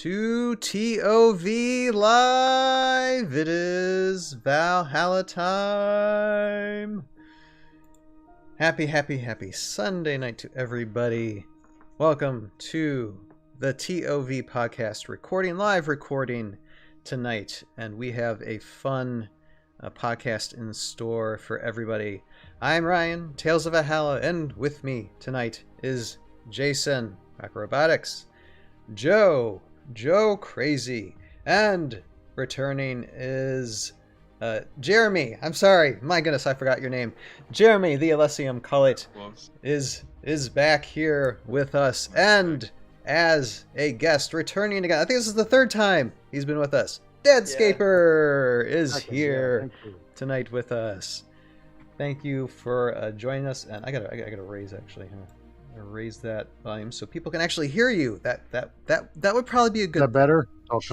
to ToV Live. It is Valhalla time. Happy Sunday night to everybody. Welcome to the ToV podcast live recording tonight. And we have a fun podcast in store for everybody. I'm Ryan, Tales of Valhalla, and with me tonight is Jason, Robotics, Joe Crazy, and returning is Jeremy. I'm sorry, my goodness, I forgot your name. Jeremy, the Elysium Cullet, is back here with us, and as a guest, returning again. I think this is the third time he's been with us. Scaper is here tonight with us. Thank you for joining us, and I gotta raise actually. Raise that volume so people can actually hear you. That would probably be a good. Is that better? Talk.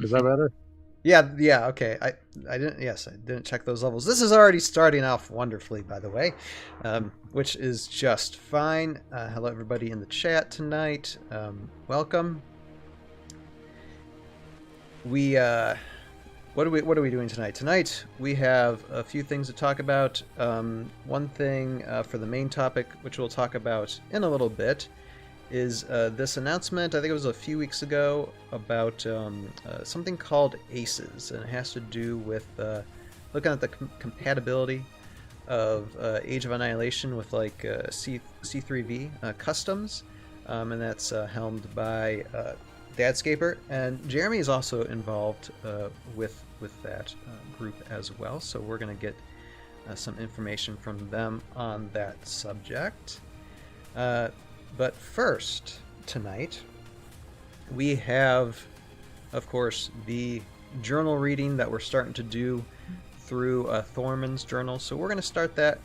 Is that better? Yeah. Okay. I didn't check those levels. This is already starting off wonderfully, by the way, which is just fine. Hello, everybody in the chat tonight. Welcome. What are we doing tonight? Tonight we have a few things to talk about. One thing for the main topic, which we'll talk about in a little bit, is this announcement, I think it was a few weeks ago, about something called ACES, and it has to do with looking at the compatibility of Age of Annihilation with like C3V customs, and that's helmed by Scaper, and Jeremy is also involved with that group as well, so we're going to get some information from them on that subject. But first, tonight, we have, of course, the journal reading that we're starting to do through Thormun's journal, so we're going to start that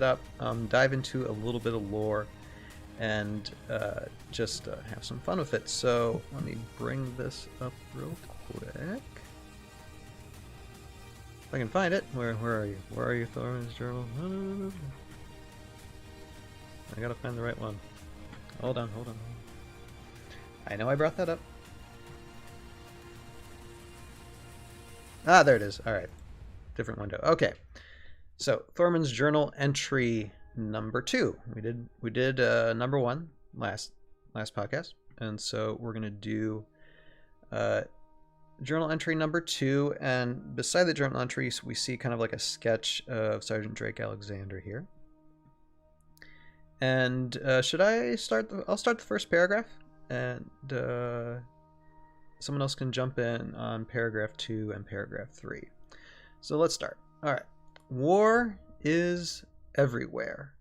up, dive into a little bit of lore, and just have some fun with it. So let me bring this up real quick. If I can find it. Where are you? Where are you, Thormun's journal? I gotta find the right one. Hold on. I know I brought that up. Ah, there it is. All right. Different window. Okay. So Thormun's journal entry number 2. We did number 1 last podcast, and so we're gonna do journal entry number 2, and beside the journal entries we see kind of like a sketch of Sergeant Drake Alexander here. And should I start? I'll start the first paragraph, and someone else can jump in on paragraph 2 and paragraph 3. So let's start. All right. War is everywhere,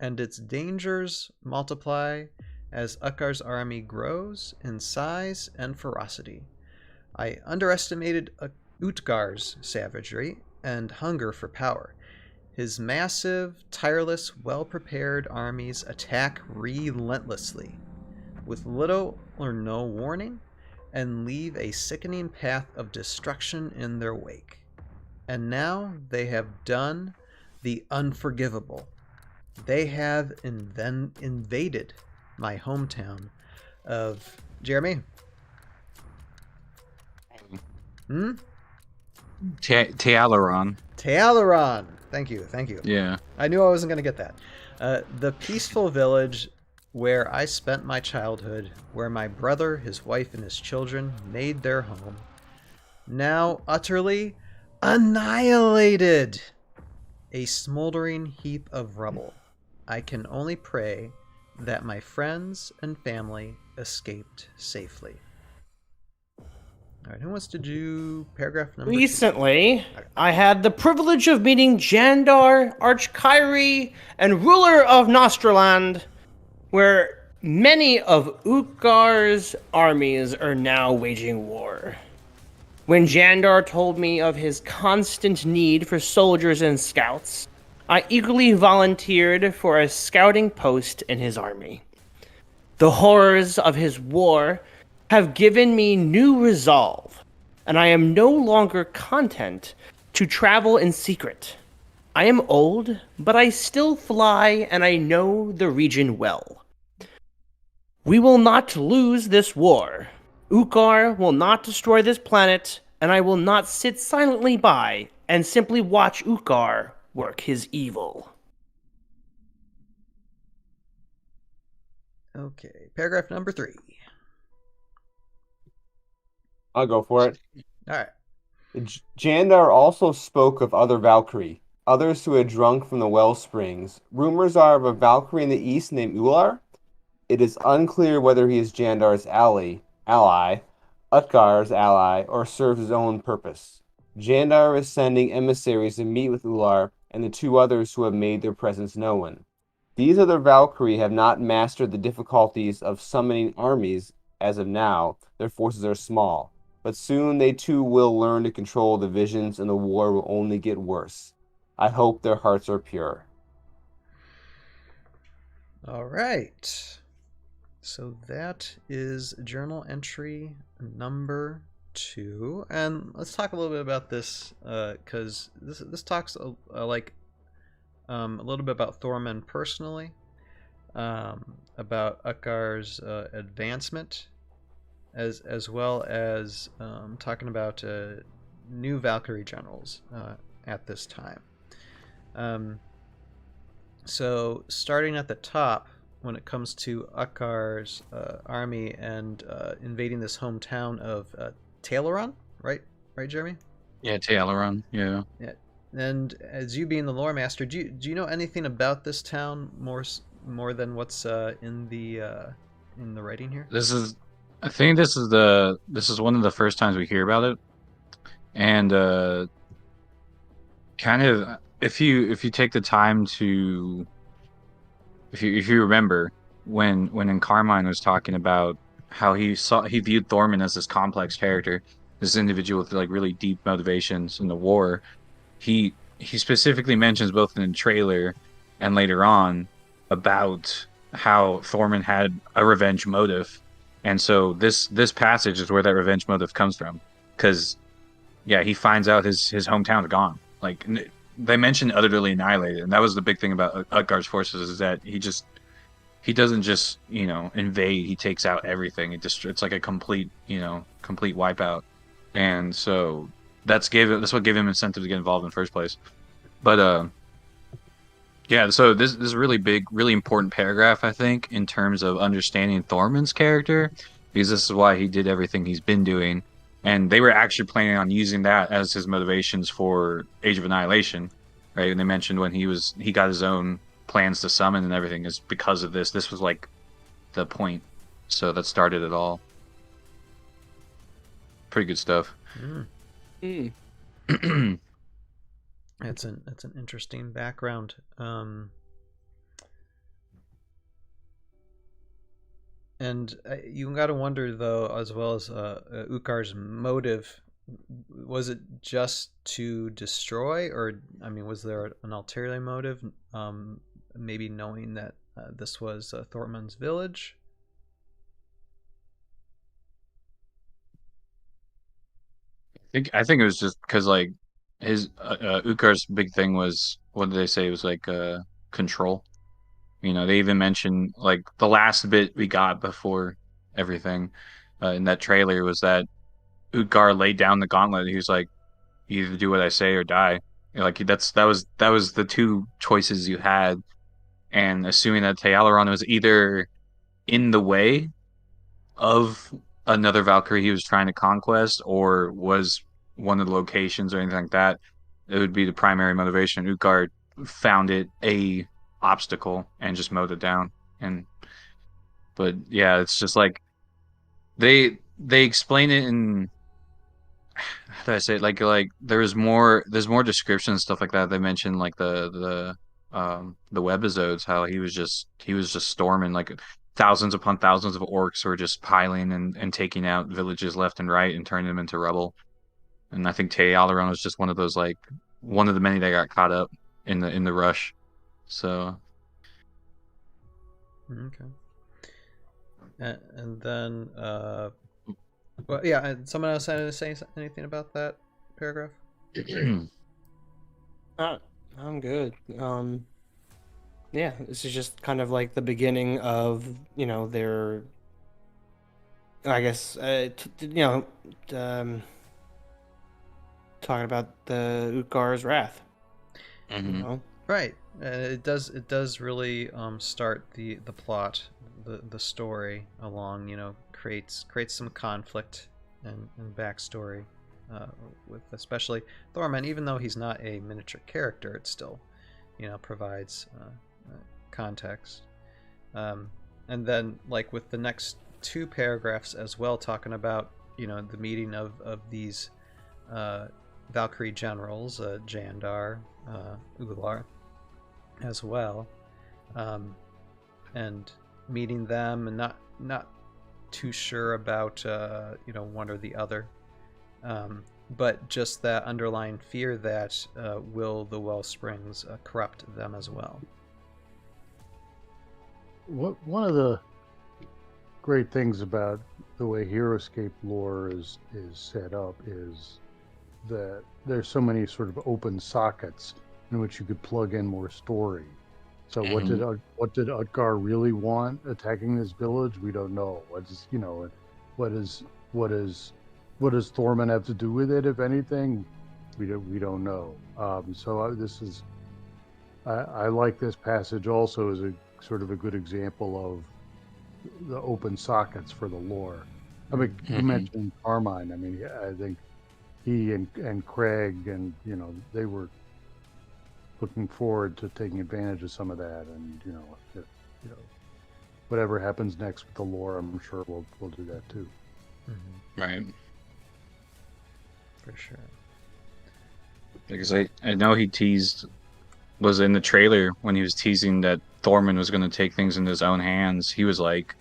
and its dangers multiply as Ukkar's army grows in size and ferocity. I underestimated Utgar's savagery and hunger for power. His massive, tireless, well-prepared armies attack relentlessly, with little or no warning, and leave a sickening path of destruction in their wake. And now they have done the unforgivable. They have invaded my hometown of Jeremy. Tealeron. Thank you. Yeah. I knew I wasn't going to get that. The peaceful village where I spent my childhood, where my brother, his wife, and his children made their home, now utterly annihilated. A smoldering heap of rubble. I can only pray that my friends and family escaped safely. All right, who wants to do paragraph number 2? Recently, I had the privilege of meeting Jandar, Archkyrie, and ruler of Nostraland, where many of Utgar's armies are now waging war. When Jandar told me of his constant need for soldiers and scouts, I eagerly volunteered for a scouting post in his army. The horrors of his war have given me new resolve, and I am no longer content to travel in secret. I am old, but I still fly, and I know the region well. We will not lose this war. Ukar will not destroy this planet, and I will not sit silently by and simply watch Ukar work his evil. Okay, paragraph number 3. I'll go for it. All right. Jandar also spoke of other Valkyrie, others who had drunk from the well springs. Rumors are of a Valkyrie in the east named Ular. It is unclear whether he is Jandar's ally, Utgar's ally, or serves his own purpose. Jandar is sending emissaries to meet with Ular and the 2 others who have made their presence known. These other Valkyrie have not mastered the difficulties of summoning armies as of now. Their forces are small, but soon they too will learn to control the visions and the war will only get worse. I hope their hearts are pure. All right. So that is journal entry number 2, and let's talk a little bit about this because this talks like a little bit about Thormun personally, about Utgar's advancement, as well as talking about new Valkyrie generals at this time. So starting at the top, when it comes to Utgar's army and invading this hometown of Tayloron, right, Jeremy? Yeah, Tealeron. Yeah. Yeah. And as you being the lore master, do you know anything about this town more than what's in the writing here? I think this is one of the first times we hear about it, and kind of if you take the time to, if you remember when in Carmine was talking about how he viewed Thormun as this complex character, this individual with like really deep motivations in the war. He specifically mentions both in the trailer and later on about how Thormun had a revenge motive, and so this passage is where that revenge motive comes from. Because yeah, he finds out his hometown's gone. Like they mentioned utterly annihilated, and that was the big thing about Utgar's forces, is that he doesn't just invade. He takes out everything. It's like a complete wipeout, and so that's what gave him incentive to get involved in the first place. But yeah, so this is a really big, really important paragraph, I think, in terms of understanding Thormun's character, because this is why he did everything he's been doing, and they were actually planning on using that as his motivations for Age of Annihilation, right? And they mentioned when he got his own plans to summon and everything is because of this. This was like the point, so that started it all. Pretty good stuff. It's an interesting background. And you got to wonder though, as well as Ukar's motive. Was it just to destroy, or was there an ulterior motive? Maybe knowing that this was Thormun's village. I think it was just because like his Ukar's big thing was, what did they say? It was like control. They even mentioned like the last bit we got before everything in that trailer was that Utkar laid down the gauntlet. He was like, "You either do what I say or die." Like that was the 2 choices you had, and assuming that Tealeron was either in the way of another Valkyrie he was trying to conquest, or was one of the locations or anything like that, it would be the primary motivation. Utkar found it a obstacle and just mowed it down. But yeah, it's just like they explain it in, how do I say it? Like there's more description and stuff like that. They mentioned like the webisodes, how he was just storming, like thousands upon thousands of orcs were just piling and taking out villages left and right and turning them into rubble. And I think Tealeron was just one of those, like one of the many that got caught up in the rush. So Okay. And then well, yeah, and someone else had to say anything about that paragraph? I'm good. Yeah, this is just kind of like the beginning of, their I guess talking about the Utgar's wrath. You know, Right. It does really start the plot, the story along. Creates some conflict and backstory with especially Thormun. Even though he's not a miniature character, it still provides context. And then like with the next two paragraphs as well, talking about the meeting of these Valkyrie generals, Jandar, Ular, as well, and meeting them, and not too sure about one or the other, but just that underlying fear that will the Wellsprings corrupt them as well. One of the great things about the way Heroscape lore is set up is that there's so many sort of open sockets in which you could plug in more story. So what did Utgar really want attacking this village? We don't know. What does Thormun have to do with it, if anything? We don't know. I like this passage also as a sort of a good example of the open sockets for the lore. I mean, you mentioned Carmine. I mean, I think he and Craig and they were looking forward to taking advantage of some of that, and whatever happens next with the lore, I'm sure we'll do that too. Right. For sure. Because I know he was in the trailer when he was teasing that Thormun was going to take things into his own hands. He was like,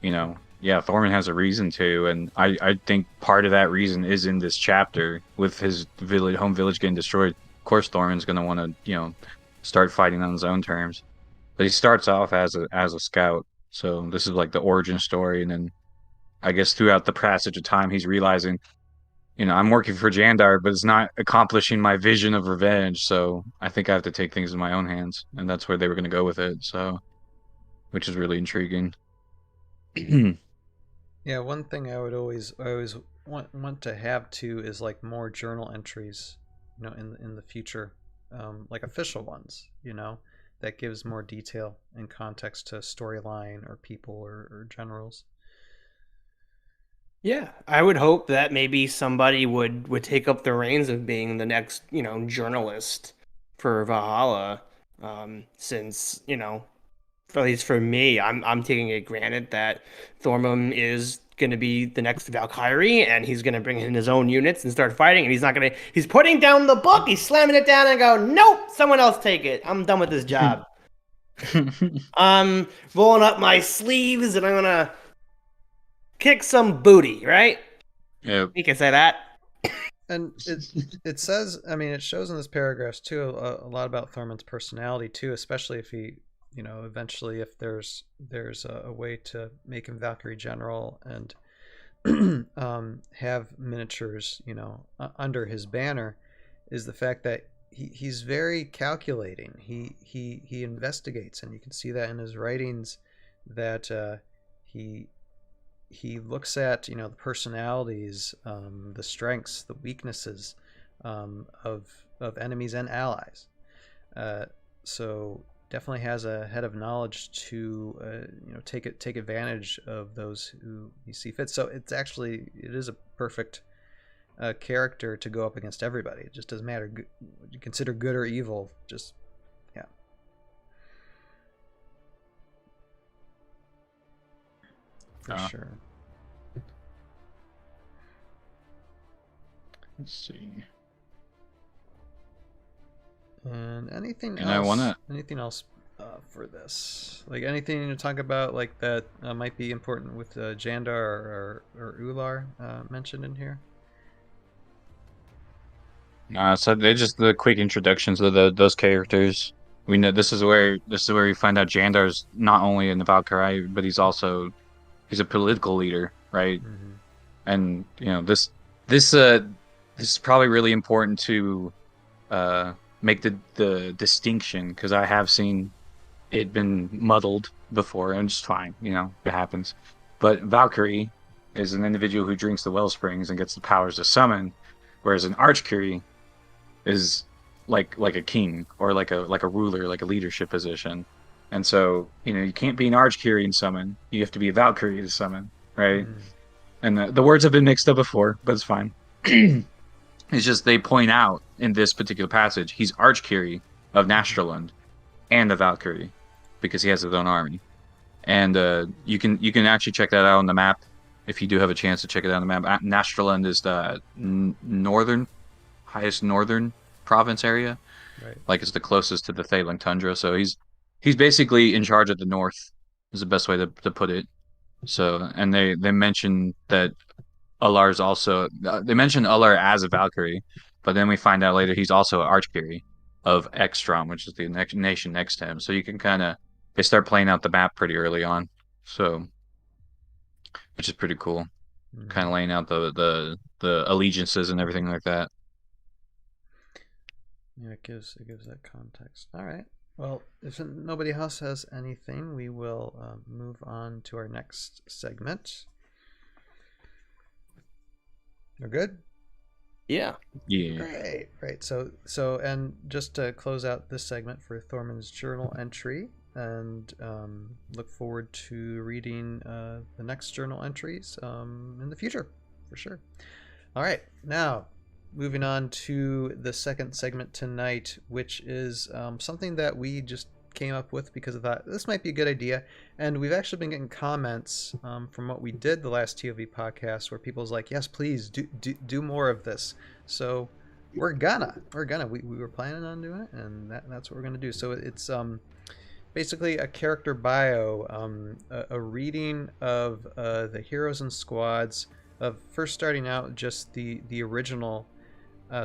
yeah, Thormun has a reason to, and I think part of that reason is in this chapter with his home village getting destroyed. Of course, Thormun's going to want to, start fighting on his own terms. But he starts off as a scout, so this is like the origin story, and then I guess throughout the passage of time, he's realizing, I'm working for Jandar, but it's not accomplishing my vision of revenge. So I think I have to take things in my own hands, and that's where they were going to go with it. So, which is really intriguing. Yeah, one thing I always want to have too is like more journal entries, in the future, like official ones, that gives more detail and context to storyline or people or generals. yeah, I would hope that maybe somebody would take up the reins of being the next journalist for Valhalla, since at least for me, I'm taking it granted that Thormun is going to be the next Valkyrie, and he's going to bring in his own units and start fighting, and he's putting down the book, he's slamming it down and go, nope, someone else take it. I'm done with this job. I'm rolling up my sleeves and I'm going to kick some booty, right? Yep. You can say that. And it says, I mean, it shows in this paragraph too a lot about Thormun's personality too, especially if he, eventually if there's a way to make him Valkyrie General and have miniatures, under his banner, is the fact that he's very calculating. He investigates, and you can see that in his writings that he looks at the personalities, the strengths, the weaknesses of enemies and allies. So definitely has a head of knowledge to take advantage of those who you see fit. So it is a perfect character to go up against everybody. It just doesn't matter. You consider good or evil. Just yeah. For sure. Let's see. And anything And else? Anything else for this? Like anything to talk about, like that might be important with Jandar or Ular mentioned in here? So they're just the quick introductions of those characters. We know this is where we find out Jandar's not only in the Valkyrie, but he's a political leader, right? Mm-hmm. And this is probably really important to make the distinction, because I have seen it been muddled before, and it's fine, it happens. But Valkyrie is an individual who drinks the well springs and gets the powers to summon, whereas an Archcurie is like a king or like a ruler, like a leadership position. And so, you can't be an Archcurie and summon. You have to be a Valkyrie to summon, right? And the words have been mixed up before, but it's fine. It's just they point out in this particular passage he's Archcurie of Nastraland and a Valkyrie because he has his own army. And you can actually check that out on the map if you do have a chance to check it out on the map. Nastraland is the highest northern province area. Right. Like it's the closest to the Thailand tundra, so he's basically in charge of the north. Is the best way to put it. So, and they mention that Ular's also they mention Ular as a Valkyrie, but then we find out later he's also an Archcurie of Ekstrom, which is the next nation next to him. So you can they start playing out the map pretty early on. So, which is pretty cool. Kind of laying out the allegiances and everything like that. Yeah, it gives that context. All right. Well, if nobody else has anything, we will move on to our next segment. We're good? Yeah. Yeah. Great. So, and just to close out this segment for Thormun's journal entry, and look forward to reading the next journal entries in the future, for sure. All right. Now, moving on to the second segment tonight, which is something that we just came up with because of that. This might be a good idea, and we've actually been getting comments from what we did the last ToV podcast, where people's like, "Yes, please do more of this." So we're gonna. We were planning on doing it, and that's what we're gonna do. So it's basically a character bio, a reading of the heroes and squads of first starting out just the original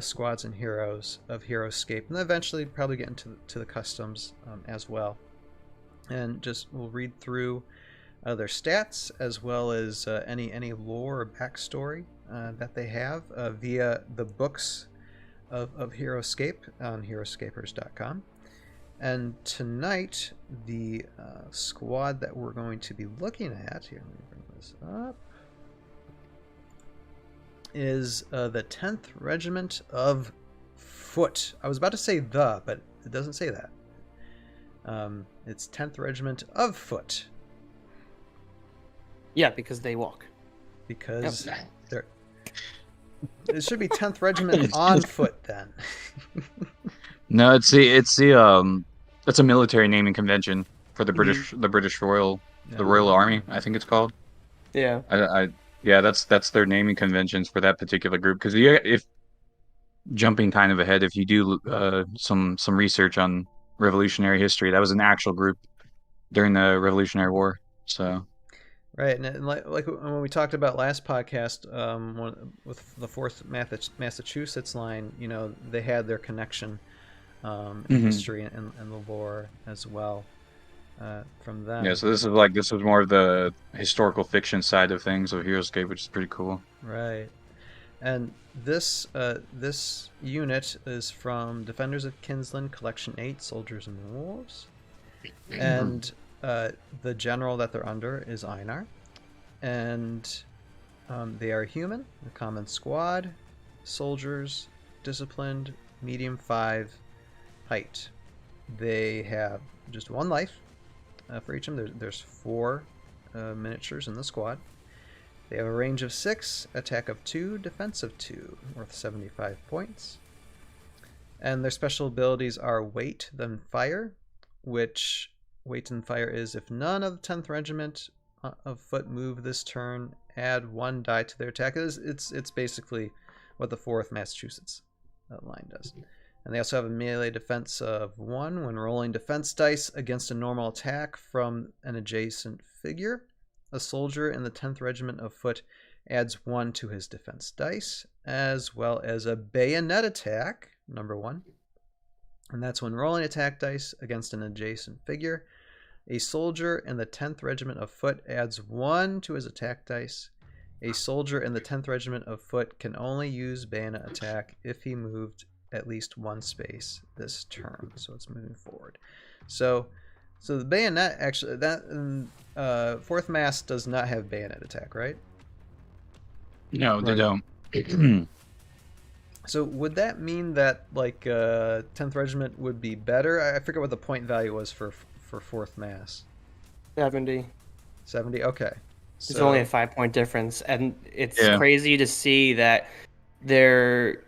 squads and heroes of Heroscape, and then eventually probably get into the customs as well. And just we'll read through their stats as well as any lore or backstory that they have via the books of Heroscape on heroscapers.com. And tonight, the squad that we're going to be looking at here, let me bring this up, is the 10th Regiment of Foot. I was about to say but it doesn't say that. It's 10th Regiment of Foot. Yeah, because they walk. Because they're... It should be 10th Regiment on foot then. No, it's a military naming convention for the British Royal Army, I think it's called. Yeah. Yeah, that's their naming conventions for that particular group. Because if jumping kind of ahead, if you do some research on Revolutionary history, that was an actual group during the Revolutionary War. So, right, and like when we talked about last podcast, with the 4th Massachusetts line, they had their connection in history and the lore as well. From them. Yeah, so this was more of the historical fiction side of things of Heroscape, which is pretty cool. Right, and this unit is from Defenders of Kinsland Collection 8, Soldiers and Wolves, and the general that they're under is Einar, and they are human, a common squad, soldiers, disciplined, medium 5, height. They have just 1 life. For each of them, there's 4 miniatures in the squad. They have a range of 6, attack of 2, defense of 2, worth 75 points. And their special abilities are Weight, then Fire, which Weight and Fire is if none of the 10th Regiment of Foot move this turn, add 1 die to their attack. It's basically what the 4th Massachusetts line does. And they also have a melee defense of 1 when rolling defense dice against a normal attack from an adjacent figure. A soldier in the 10th Regiment of Foot adds 1 to his defense dice, as well as a bayonet attack, number 1. And that's when rolling attack dice against an adjacent figure. A soldier in the 10th Regiment of Foot adds 1 to his attack dice. A soldier in the 10th Regiment of Foot can only use bayonet attack if he moved at least 1 space this turn, so it's moving forward. So the bayonet, actually, that 4th Mass does not have bayonet attack, right? No, they Right. don't. So would that mean that like 10th Regiment would be better? I forget what the point value was for 4th Mass. 70. 70. Okay. It's only a So 5-point difference, and it's Yeah. crazy to see that their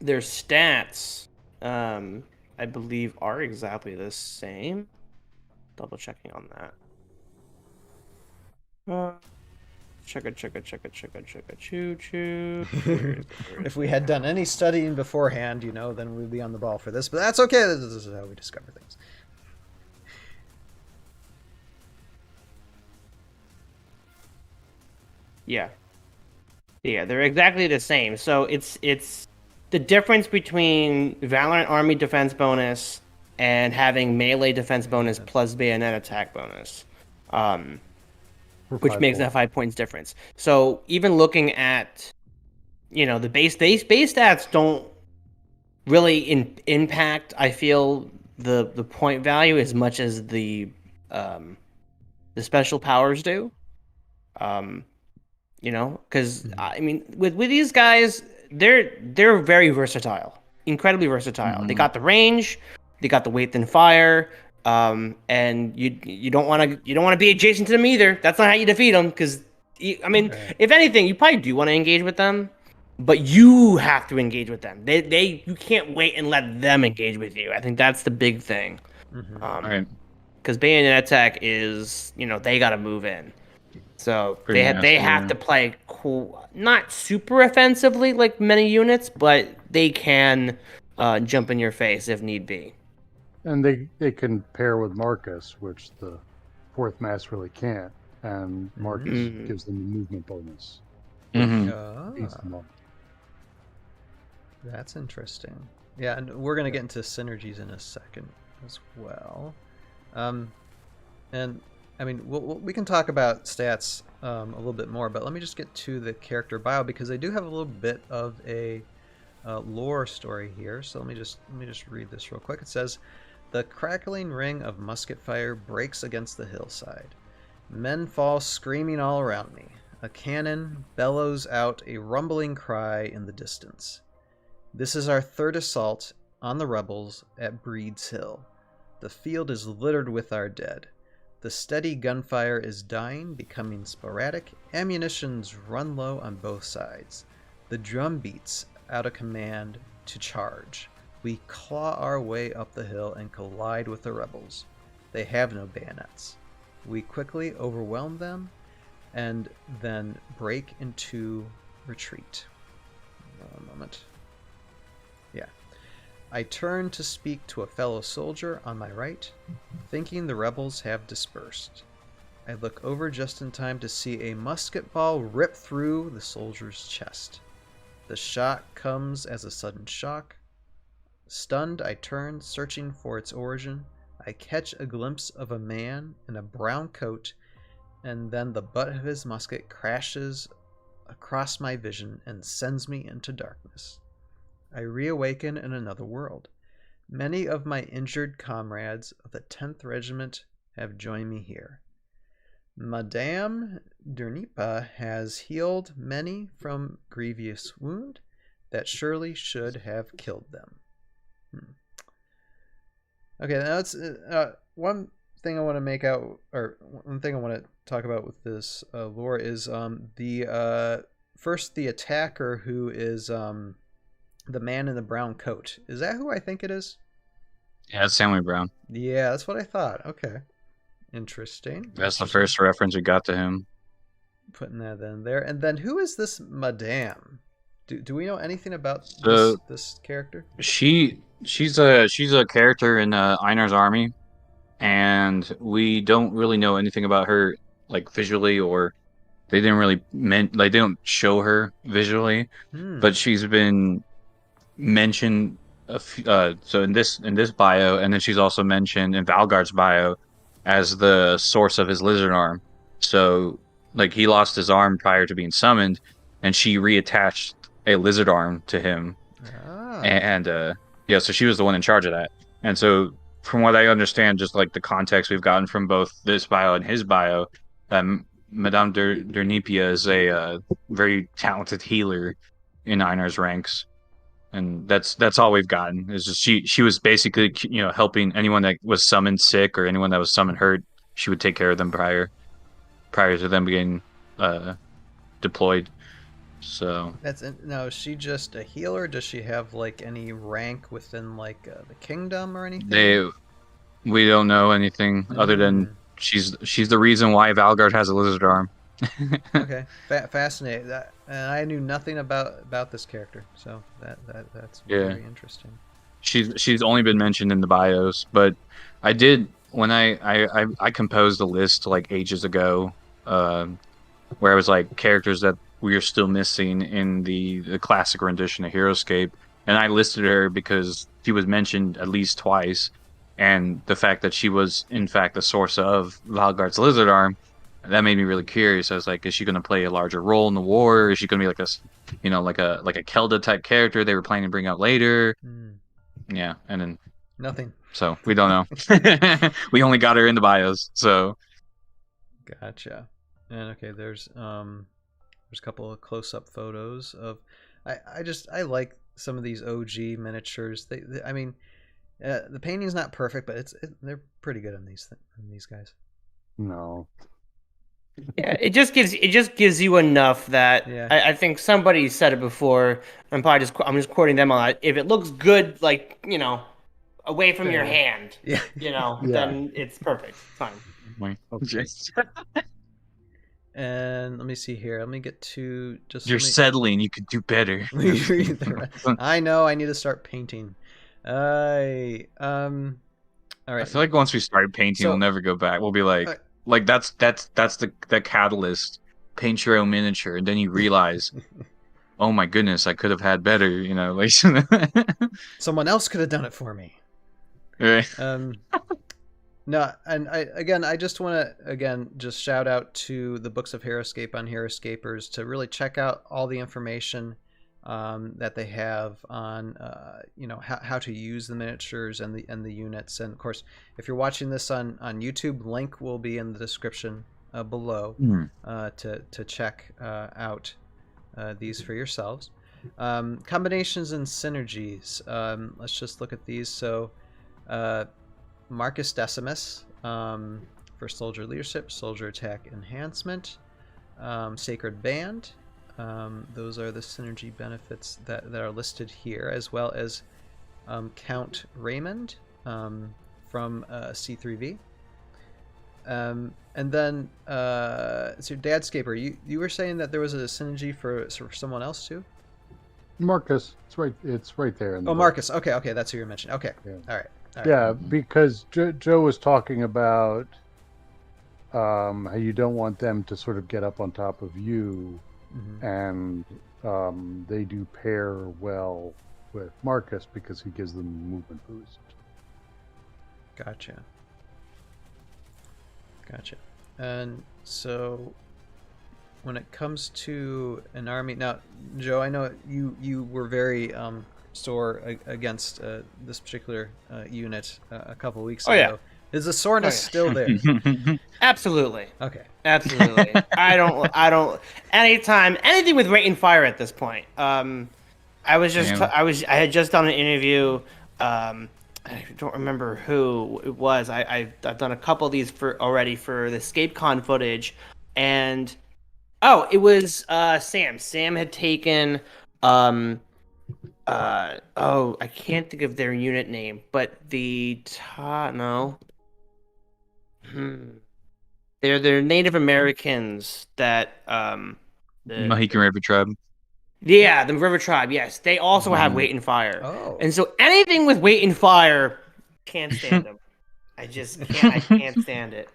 stats, I believe, are exactly the same. Double checking on that. Chugga, choo choo. if we had done any studying beforehand, then we'd be on the ball for this. But that's okay. This is how we discover things. Yeah, they're exactly the same. So it's the difference between Valorant Army defense bonus and having melee defense bonus plus bayonet attack bonus, For which 5 makes that points. 5 points difference. So even looking at, the base stats don't really impact, I feel, the point value as much as the special powers do. Because I mean, with these guys, they're very versatile, incredibly versatile. They Mhm. got the range, they got the weight and fire, and you don't want to be adjacent to them either. That's not how you defeat them. Because I mean, Right. if anything, you probably do want to engage with them, but you have to engage with them. You can't wait and let them engage with you. I think that's the big thing. Mhm. Right. Because bayonet attack is, they got to move in. So Pretty they nasty, have yeah. to play not super offensively like many units, but they can jump in your face if need be. And they can pair with Marcus, which the 4th Mass really can't. And Marcus Mhm. gives them a movement bonus. Mhm. Speeds them up. That's interesting. Yeah, and we're gonna get into synergies in a second as well. And I mean, we can talk about stats a little bit more, but let me just get to the character bio because they do have a little bit of a lore story here. So let me just read this real quick. It says, "The crackling ring of musket fire breaks against the hillside. Men fall screaming all around me. A cannon bellows out a rumbling cry in the distance. This is our third assault on the rebels at Breed's Hill. The field is littered with our dead. The steady gunfire is dying, becoming sporadic. Ammunitions run low on both sides. The drum beats out a command to charge. We claw our way up the hill and collide with the rebels. They have no bayonets. We quickly overwhelm them and then break into retreat." One moment. Yeah. "I turn to speak to a fellow soldier on my right, thinking the rebels have dispersed. I look over just in time to see a musket ball rip through the soldier's chest. The shot comes as a sudden shock. Stunned, I turn, searching for its origin. I catch a glimpse of a man in a brown coat, and then the butt of his musket crashes across my vision and sends me into darkness. I reawaken in another world. Many of my injured comrades of the 10th Regiment have joined me here. Madame Dernipa has healed many from grievous wound that surely should have killed them." Okay, now that's one thing I want to make out, or one thing I want to talk about with this lore is the first the attacker who is the man in the brown coat. Is that who I think it is? Yeah, it's Samuel Brown. Yeah, that's what I thought. Okay, interesting. That's the first reference we got to him. Putting that in there, and then who is this Madame? Do we know anything about So this character? she's a character in Einar's army, and we don't really know anything about her like visually, or they didn't really they don't show her visually, but she's been mentioned so in this bio, and then she's also mentioned in Valgard's bio as the source of his lizard arm. So like he lost his arm prior to being summoned, and she reattached a lizard arm to him. And yeah, so she was the one in charge of that. And so from what I understand, just like the context we've gotten from both this bio and his bio, Madame Dernipia is a very talented healer in Einar's ranks, and that's all we've gotten. Is just she was basically helping anyone that was summoned sick or anyone that was summoned hurt. She would take care of them prior to them being deployed. So Now, is she just a healer? Does she have like any rank within like the kingdom or anything? we don't know anything other than she's the reason why Valgard has a lizard arm. Okay, fascinating. And I knew nothing about this character, so that's very interesting. She's only been mentioned in the bios, but I did when I composed a list like ages ago, where I was like characters that we are still missing in the classic rendition of Heroscape, and I listed her because she was mentioned at least twice, and the fact that she was in fact the source of Valgard's lizard arm, that made me really curious. I was like, is she going to play a larger role in the war? Or is she going to be like like a Kelda type character they were planning to bring out later? Yeah, and then nothing. So we don't know. We only got her in the bios, so. Gotcha. And okay, there's a couple of close-up photos of. I like some of these OG miniatures. I mean, the painting's not perfect, but they're pretty good on these guys. No. Yeah, it just gives you enough that I think somebody said it before. I'm just quoting them a lot. If it looks good, like away from your hand, then it's perfect. Fine. Okay. And let me see here. Let me get to just. You're settling. You could do better. I know. I need to start painting. All right. I feel like once we start painting, we'll never go back. We'll be like that's the catalyst. Paint your own miniature, and then you realize, oh my goodness, I could have had better. Like someone else could have done it for me. Right. No, and I just want to just shout out to the Books of Heroscape on Heroscapers to really check out all the information that they have on how to use the miniatures and the units. And of course, if you're watching this on YouTube, link will be in the description below to check out these for yourselves. Combinations and synergies. Let's just look at these. So Marcus Decimus for soldier leadership, soldier attack enhancement, sacred band. Those are the synergy benefits that are listed here, as well as Count Raymond from C3V. And then so Dad Scaper, you were saying that there was a synergy for someone else too? Marcus, it's right there. In the book. Marcus. Okay, that's who you're mentioning. Okay, yeah. All right. Yeah, because Joe was talking about how you don't want them to sort of get up on top of you, and they do pair well with Marcus because he gives them a movement boost. Gotcha. And so when it comes to an army, now Joe, I know you were very sore against this particular unit a couple weeks ago. Yeah. Is the soreness still there? Absolutely. Okay. Absolutely. I don't. Anything with rate and fire at this point. I had just done an interview. I don't remember who it was. I've done a couple of these already for the EscapeCon footage, and it was Sam. Sam had taken I can't think of their unit name, but they're Native Americans that the Mohican River Tribe. Yeah, the River Tribe. Yes, they also have weight and fire. Oh. And so anything with weight and fire, can't stand them. I just can't. I can't stand it.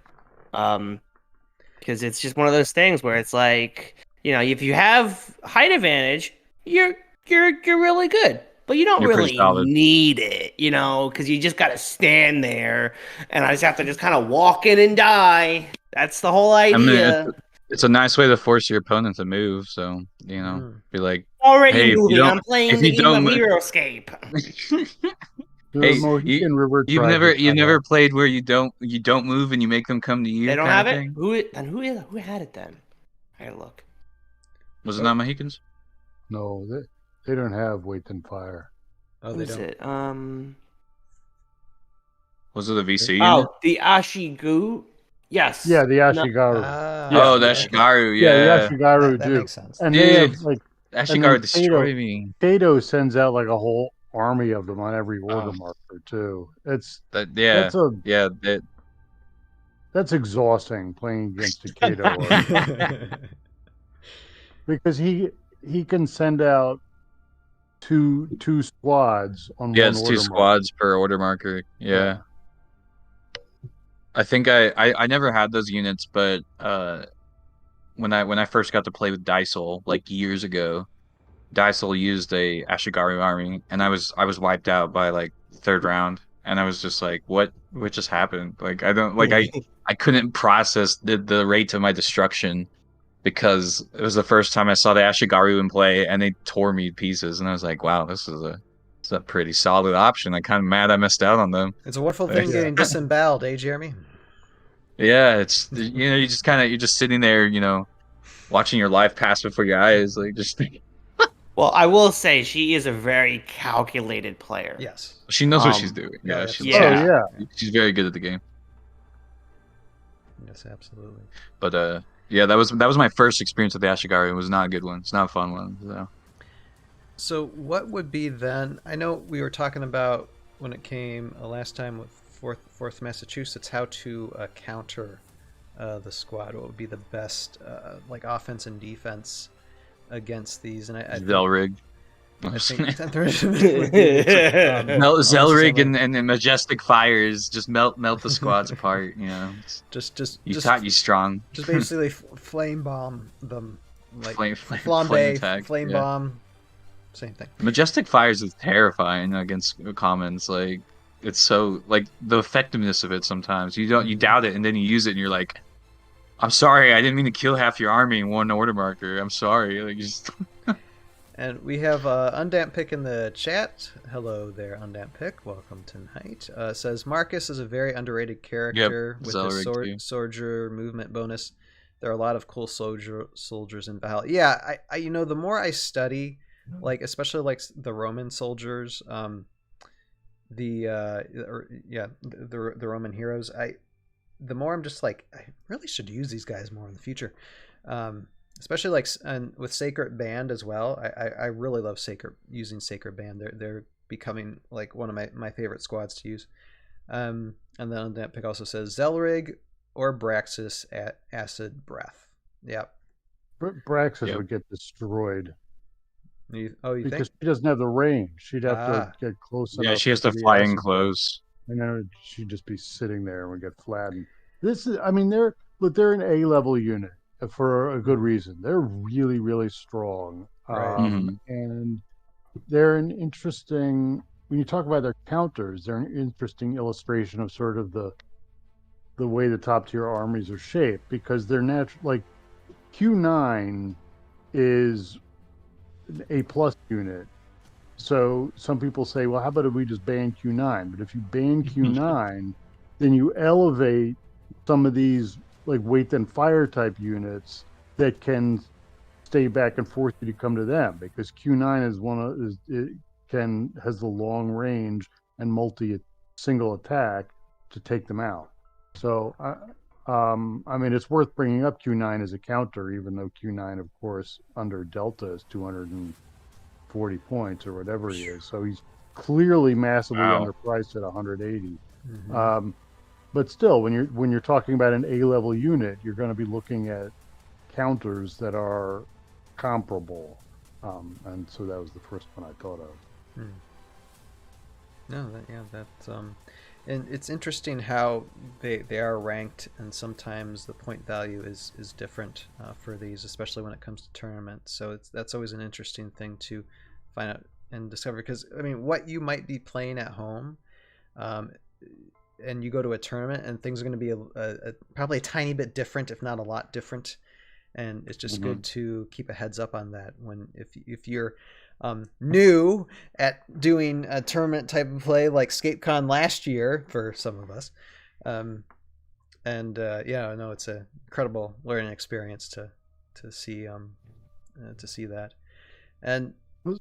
Because it's just one of those things where it's like, if you have height advantage, you're really good, but you don't really need it, because you just got to stand there, and I just have to just kind of walk in and die. That's the whole idea. It's a nice way to force your opponent to move, so, be like, already moving, I'm playing the game of Heroscape. The Hey, Mohican River you've tribe. never played where you don't move and you make them come to you. They don't kind have of it. thing? Who had it then? I gotta look. Was it not Mohicans? No, they don't have Weight and Fire. Oh, they Who's don't. it? Was it a VC unit? Oh, the Ashigu. Yes. Yeah, the No. Ashigaru. Ah, Yeah. Oh, the okay. Ashigaru, Yeah, yeah. the Ashigaru That do. makes sense. And they have Dude, like Ashigaru destroyed Kato, me. Kato sends out like a whole army of them on every order Oh. marker too. That's Yeah, that's a yeah. that's exhausting playing against a Kato army. Because he can send out two squads on Yeah, one it's order two squads per order marker. Yeah. I think I never had those units, but when I first got to play with Dysel like years ago, Dysel used a Ashigaru army, and I was wiped out by like third round, and I was just like, what just happened? Like I don't like I couldn't process the rate of my destruction because it was the first time I saw the Ashigaru in play, and they tore me to pieces, and I was like, wow, this is a pretty solid option. I'm kind of mad I missed out on them. It's a wonderful thing getting disemboweled, eh, Jeremy? Yeah, it's you just you're just sitting there, watching your life pass before your eyes, like just Well, I will say she is a very calculated player. Yes. she knows what she's doing. yeah, Yeah, absolutely. she's very good at the game. Yes, absolutely. But yeah, that was my first experience with the Ashigaru. It was not a good one. It's not a fun one. So what would be then? I know we were talking about when it came last time with fourth Massachusetts how to counter the squad. What would be the best like offense and defense against these? And I Zelrig. I think Zelrig and Majestic Fires just melt the squads apart. just you strong. Just basically flame bomb them, like flame flambe, attack, flame yeah. bomb, same thing. Majestic Fires is terrifying against commons. Like it's so like the effectiveness of it. Sometimes you doubt it, and then you use it, and you're like, I'm sorry, I didn't mean to kill half your army in one order marker. I'm sorry. Like just. And we have Undamp Pick in the chat. Hello there, Undamp Pick. Welcome tonight. Says Marcus is a very underrated character with the soldier movement bonus. There are a lot of cool soldiers in Valhalla. Yeah, I the more I study, like especially like the Roman soldiers, the Roman heroes, the more I'm just like I really should use these guys more in the future. Especially like with Sacred Band as well. I really love using Sacred Band. They're becoming like one of my favorite squads to use. And then that pick also says Zelrig or Braxis at Acid Breath. Yep. Braxis would get destroyed. You because think? She doesn't have the range. She'd have to get close enough. Yeah, she has to fly in close. And then she'd just be sitting there and would get flattened. They're an A-level unit. For a good reason. They're really, really strong. And they're an interesting, when you talk about their counters, they're an interesting illustration of sort of the way the top tier armies are shaped, because they're natural. Like Q9 is an A+ unit. So some people say, well, how about if we just ban Q9? But if you ban Q9, then you elevate some of these like Weight and Fire type units that can stay back and forth you to come to them, because Q9 has the long range and single attack to take them out. So it's worth bringing up Q9 as a counter, even though Q9 of course under Delta is 240 points or whatever he is. So he's clearly massively underpriced at 180. But still, when you're talking about an A-level unit, you're going to be looking at counters that are comparable, and so that was the first one I thought of. That's and it's interesting how they are ranked, and sometimes the point value is different for these, especially when it comes to tournaments. So that's always an interesting thing to find out and discover, because what you might be playing at home. And you go to a tournament and things are going to be probably a tiny bit different, if not a lot different. and it's just good to keep a heads up on that when if you're new at doing a tournament type of play like ScapeCon last year for some of us. Yeah, I know it's an incredible learning experience to see that. And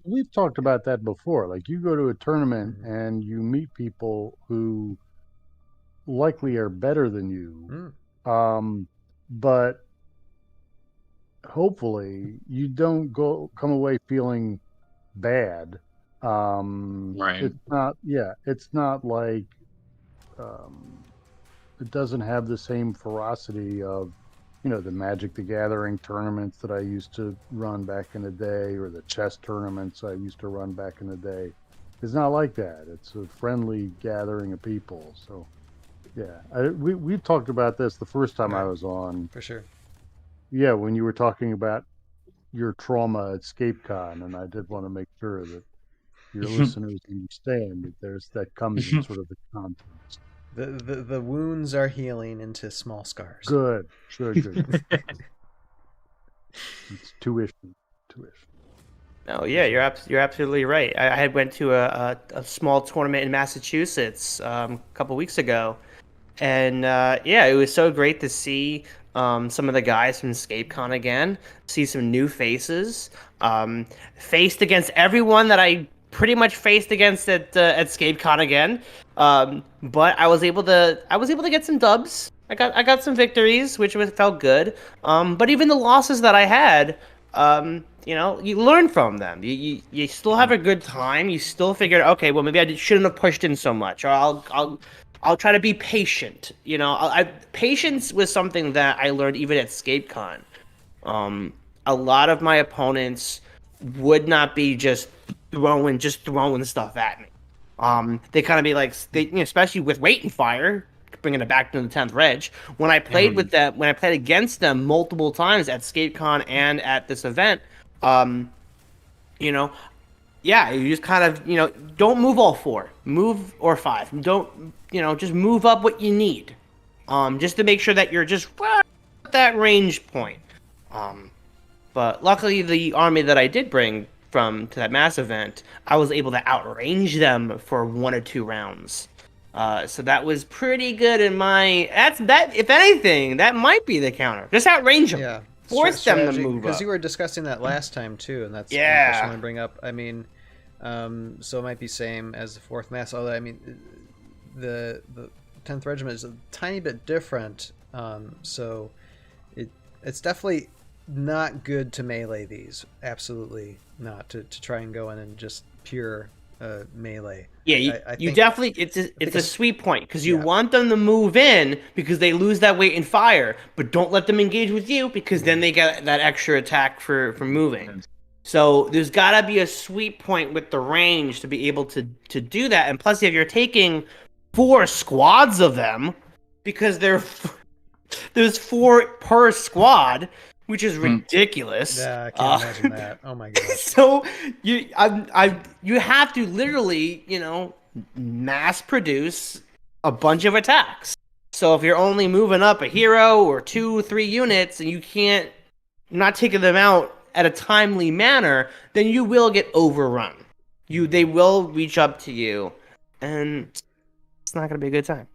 we've talked about that before. Like, you go to a tournament and you meet people who likely are better than you, but hopefully you don't come away feeling bad. Right. It's not like it doesn't have the same ferocity of, the Magic the Gathering tournaments that I used to run back in the day, or the chess tournaments I used to run back in the day. It's not like that. It's a friendly gathering of people. So, yeah, we've talked about this the first time I was on. For sure. Yeah, when you were talking about your trauma at ScapeCon, and I did want to make sure that your listeners understand that comes in sort of the context. The wounds are healing into small scars. Good. It's tuition. Oh yeah, you're absolutely right. I had went to a small tournament in Massachusetts a couple weeks ago, and it was so great to see some of the guys from ScapeCon again, see some new faces, faced against everyone that I pretty much faced against at ScapeCon again. But I was able to get some dubs. I got some victories, which felt good. But even the losses that I had, you learn from them. You still have a good time. You still figure, okay, well, maybe I shouldn't have pushed in so much, or I'll try to be patient. Patience was something that I learned even at ScapeCon. A lot of my opponents would not be just throwing stuff at me. They kind of be like, especially with Wait and Fire, bringing it back to the 10th Reg. When I played with them, when I played against them multiple times at ScapeCon and at this event, you just kind of, don't move all 4, move or 5. Don't, just move up what you need, just to make sure that you're just at that range point. But luckily, the army that I did bring to that mass event, I was able to outrange them for 1 or 2 rounds. So that was pretty good in my. If anything, that might be the counter. Just outrange them. Yeah. Force them to move up. Because you were discussing that last time too, and that's one question I'm going to bring up. I mean, so it might be same as the 4th mass. Although I mean, the 10th regiment is a tiny bit different. So it's definitely not good to melee these. Absolutely not to try and go in and just pure melee. Yeah, you definitely. It's a sweet point because you want them to move in because they lose that weight in fire, but don't let them engage with you because then they get that extra attack for moving. So there's gotta be a sweet point with the range to be able to do that. And plus, if you're taking 4 squads of them, because there's 4 per squad, which is ridiculous. Yeah, I can't imagine that. Oh my god. So you have to literally, mass produce a bunch of attacks. So if you're only moving up a hero or 2-3 units and you're not taking them out at a timely manner, then you will get overrun. They will reach up to you, and it's not gonna be a good time.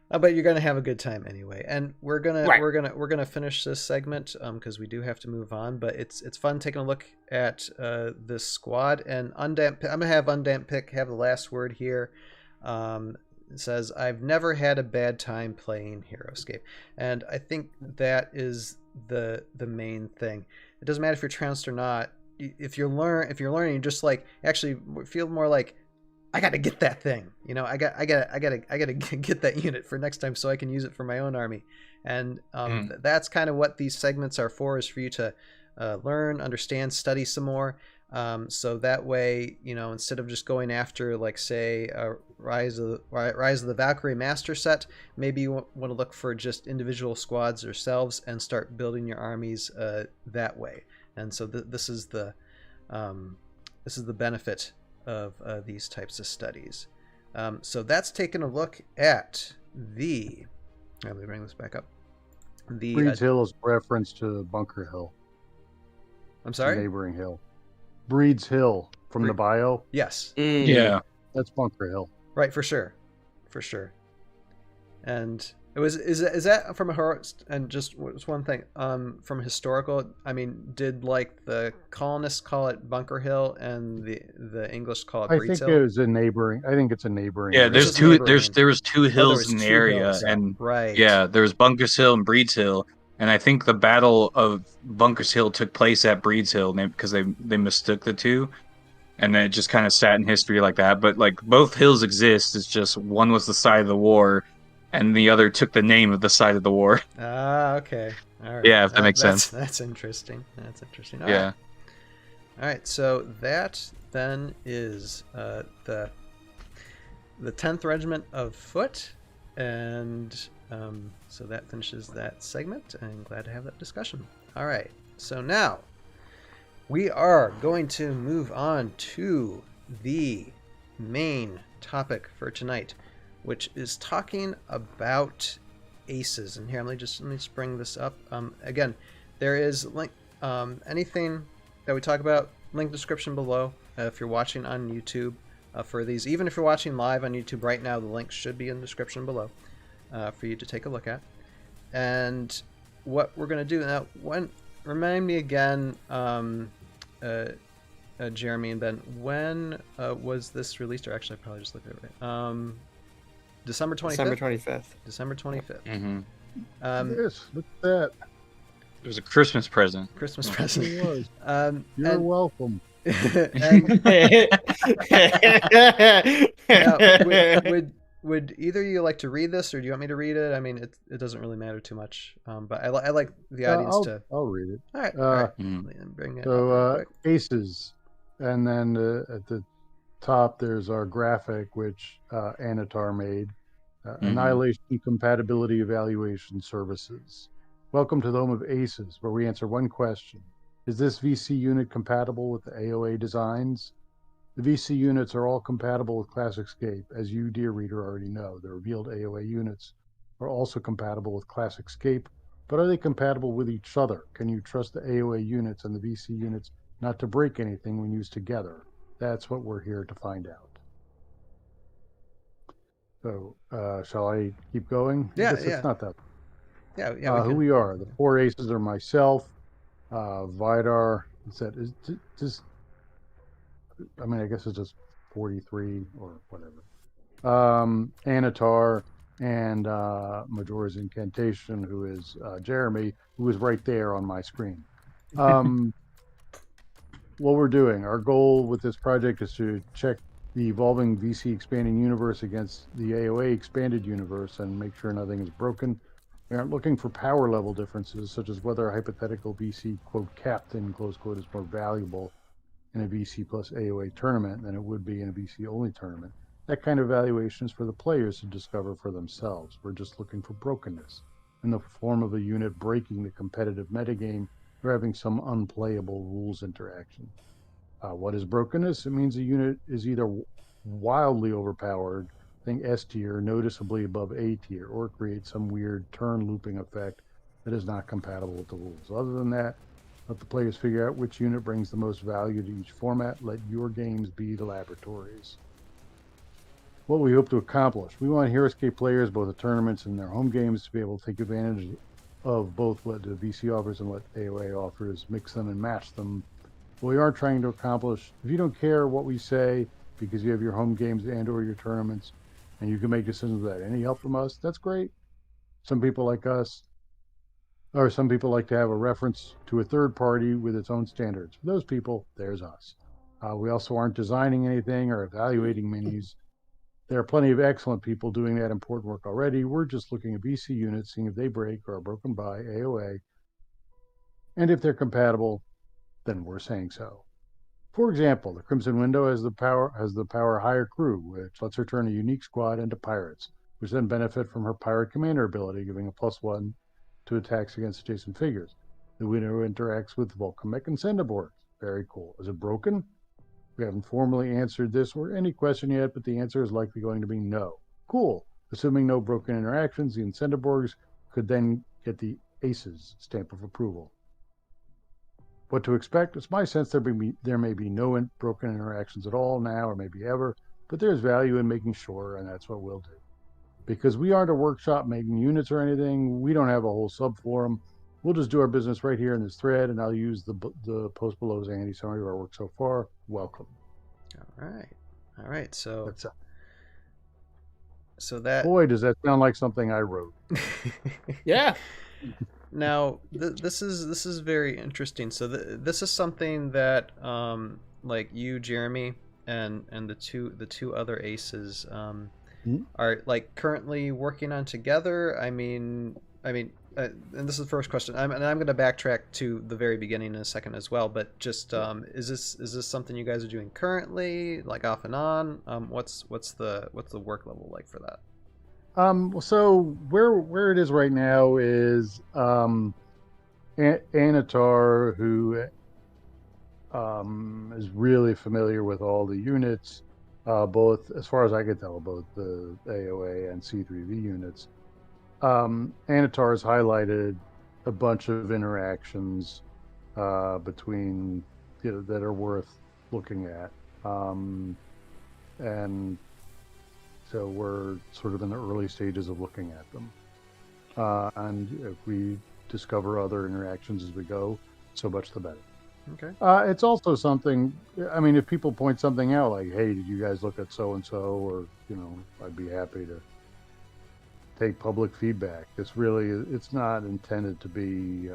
But you're gonna have a good time anyway, and we're gonna finish this segment because we do have to move on. But it's fun taking a look at this squad, and Undamp. I'm gonna have Undamp pick have the last word here. It says, "I've never had a bad time playing Heroscape," and I think that is the main thing. It doesn't matter if you're trounced or not. If you're learning, just like actually feel more like, I gotta get that thing. I gotta get that unit for next time so I can use it for my own army. And that's kind of what these segments are for, is for you to learn, understand, study some more. So that way, instead of just going after, like, say, Rise of the Valkyrie Master set, maybe you want to look for just individual squads yourselves and start building your armies that way. And so this is the benefit of these types of studies. So that's taking a look at let me bring this back up. The Breeds Hill is reference to Bunker Hill. I'm It's a sorry. neighboring hill. Breeds Hill from the bio. Yes, Yeah. That's Bunker Hill. right, for sure. And it was is that from a horror? And just was one thing from historical. I mean, did like the colonists call it Bunker Hill and the English call it I Breeds think Hill? it was a neighboring. I think it's a neighboring. Yeah, area. there's just two. neighboring. There was two there hills was in the two area, hills. and Right. yeah, there was Bunkers Hill and Breeds Hill, and I think the Battle of Bunkers Hill took place at Breeds Hill because they mistook the two, and then it just kind of sat in history like that. But like both hills exist. It's just one was the side of the war, and the other took the name of the side of the war. Ah, okay. All right. Yeah, if that makes sense. That's interesting. That's interesting. All Yeah. right. All right. So that then is the 10th Regiment of Foot, and so that finishes that segment. I'm glad to have that discussion. All right. So now we are going to move on to the main topic for tonight, which is talking about ACES. And here, let me just bring this up. Again, there is link anything that we talk about, link description below. If you're watching on YouTube for these, even if you're watching live on YouTube right now, the link should be in the description below for you to take a look at. And what we're going to do now, remind me again, Jeremy and Ben, when was this released? Or actually, I probably just looked at it right. December 25th? December 25th. December 25th. Mm-hmm. Yes, look at that. It was a Christmas present. Christmas present. It was. You're and, welcome. and now, would either of you like to read this, or do you want me to read it? I mean, it doesn't really matter too much, but I like the audience to. I'll read it. All right. All right. Mm. Bring it So up real quick. ACES, and then at the top there's our graphic which Anatar made. Annihilation Compatibility Evaluation Services. Welcome to the home of ACES, where we answer one question. Is this VC unit compatible with the AoA designs? The VC units are all compatible with ClassicScape. As you, dear reader, already know, the revealed AoA units are also compatible with ClassicScape, but are they compatible with each other? Can you trust the AoA units and the VC units not to break anything when used together? That's what we're here to find out. So, shall I keep going? Yeah, I guess yeah. it's not that. Yeah. Who we are? The 4 ACES are myself, Vidar. I mean, I guess it's just 43 or whatever. Anatar and Majora's Incantation, who is Jeremy, who is right there on my screen. What we're doing, our goal with this project is to check the evolving VC expanding universe against the AoA expanded universe and make sure nothing is broken. We aren't looking for power level differences, such as whether a hypothetical VC, quote, captain, close quote, is more valuable in a VC plus AoA tournament than it would be in a VC only tournament. That kind of evaluation is for the players to discover for themselves. We're just looking for brokenness in the form of a unit breaking the competitive metagame or having some unplayable rules interaction. What is brokenness? It means a unit is either wildly overpowered, think S tier, noticeably above A tier, or creates some weird turn looping effect that is not compatible with the rules. Other than that, let the players figure out which unit brings the most value to each format. Let your games be the laboratories. What we hope to accomplish. We want Heroscape players, both at tournaments and their home games, to be able to take advantage of both what the VC offers and what AoA offers, mix them and match them. What we are trying to accomplish, if you don't care what we say because you have your home games and or your tournaments and you can make decisions without any help from us, that's great. Some people like us, or some people like to have a reference to a third party with its own standards. For those people, there's us. We also aren't designing anything or evaluating minis. There are plenty of excellent people doing that important work already. We're just looking at VC units, seeing if they break or are broken by AoA. And if they're compatible, then we're saying so. For example, the Crimson Window has the power higher crew, which lets her turn a unique squad into pirates, which then benefit from her pirate commander ability, giving a +1 to attacks against adjacent figures. The Window interacts with Volcamic and Centaurs. Very cool. Is it broken? We haven't formally answered this or any question yet, but the answer is likely going to be no. Cool. Assuming no broken interactions, the Incendiborgs could then get the ACES stamp of approval. What to expect? It's my sense there may be no broken interactions at all now, or maybe ever, but there's value in making sure, and that's what we'll do. Because we aren't a workshop making units or anything, we don't have a whole subforum. We'll just do our business right here in this thread, and I'll use the post below as Andy summary of our work so far. Welcome. All right. So That's that. Boy, does that sound like something I wrote. Yeah. Now, this is very interesting. So this is something that like you, Jeremy, and the two other aces are like currently working on together. I mean, and this is the first question. I'm going to backtrack to the very beginning in a second as well. But just is this something you guys are doing currently, like off and on? What's the work level like for that? So where it is right now is Anatar, who is really familiar with all the units, both, as far as I can tell, both the AoA and C3V units. Anatar has highlighted a bunch of interactions between, that are worth looking at, and so we're sort of in the early stages of looking at them. And if we discover other interactions as we go, so much the better. Okay. It's also something, I mean, if people point something out, like, hey, did you guys look at so-and-so? Or, I'd be happy to take public feedback. It's not intended to be,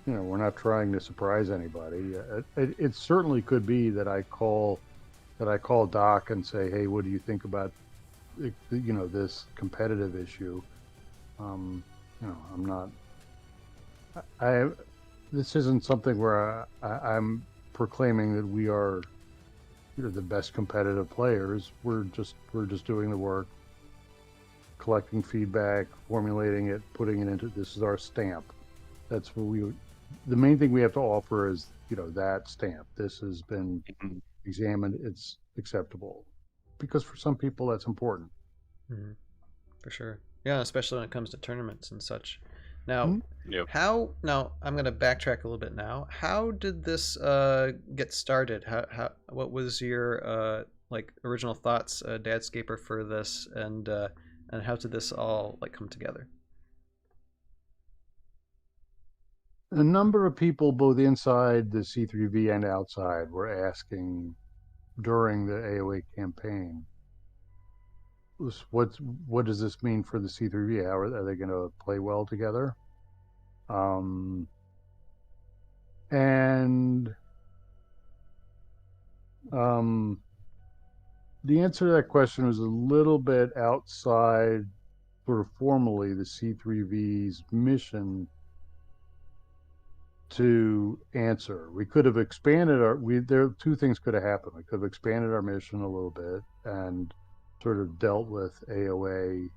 we're not trying to surprise anybody. It certainly could be that I call Doc and say, hey, what do you think about, this competitive issue? I'm not, this isn't something where I'm proclaiming that we are, the best competitive players. We're just doing the work, collecting feedback, formulating it, putting it into, this is our stamp. That's what the main thing we have to offer is, that stamp. This has been examined, it's acceptable, because for some people that's important. Mm-hmm. For sure. Yeah, especially when it comes to tournaments and such. Now, Yep. now I'm going to backtrack a little bit now. How did this get started? What was your original thoughts, Dad Scaper, for this, and how did this all come together? A number of people, both inside the C3V and outside, were asking during the AoA campaign, what does this mean for the C3V? How are they going to play well together? The answer to that question was a little bit outside, sort of formally, the C3V's mission to answer. We could have expanded two things could have happened. We could have expanded our mission a little bit and sort of dealt with AoA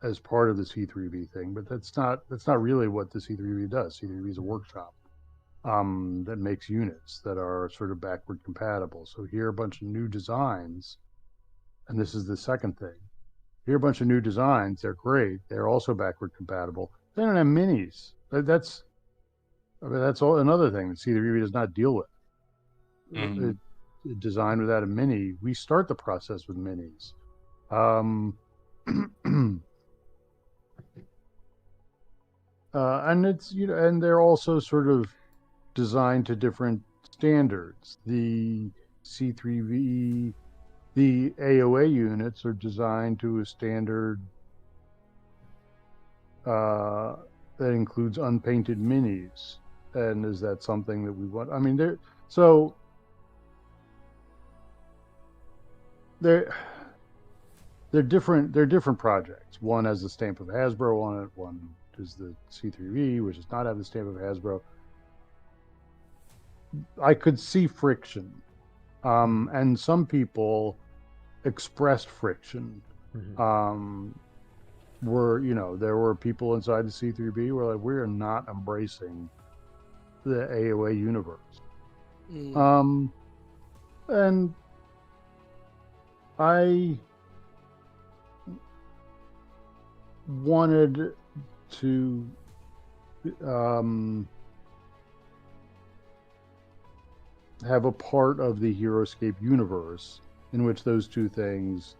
as part of the C3V thing, but that's not really what the C3V does. C3V is a workshop that makes units that are sort of backward compatible. So here are a bunch of new designs, and this is the second thing. Here are a bunch of new designs. They're great. They're also backward compatible. They don't have minis. That's all another thing that C3V does not deal with. Mm-hmm. Design without a mini. We start the process with minis. And it's and they're also sort of designed to different standards. The C3V, the AoA units are designed to a standard that includes unpainted minis. And is that something that we want? I mean, they're different projects. One has the stamp of Hasbro on it. One is the C3V, which does not have the stamp of Hasbro. I could see friction, and some people expressed friction. Mm-hmm. There were people inside the C3V who were like, we're not embracing the AoA universe. And wanted to have a part of the Heroscape universe in which those two things,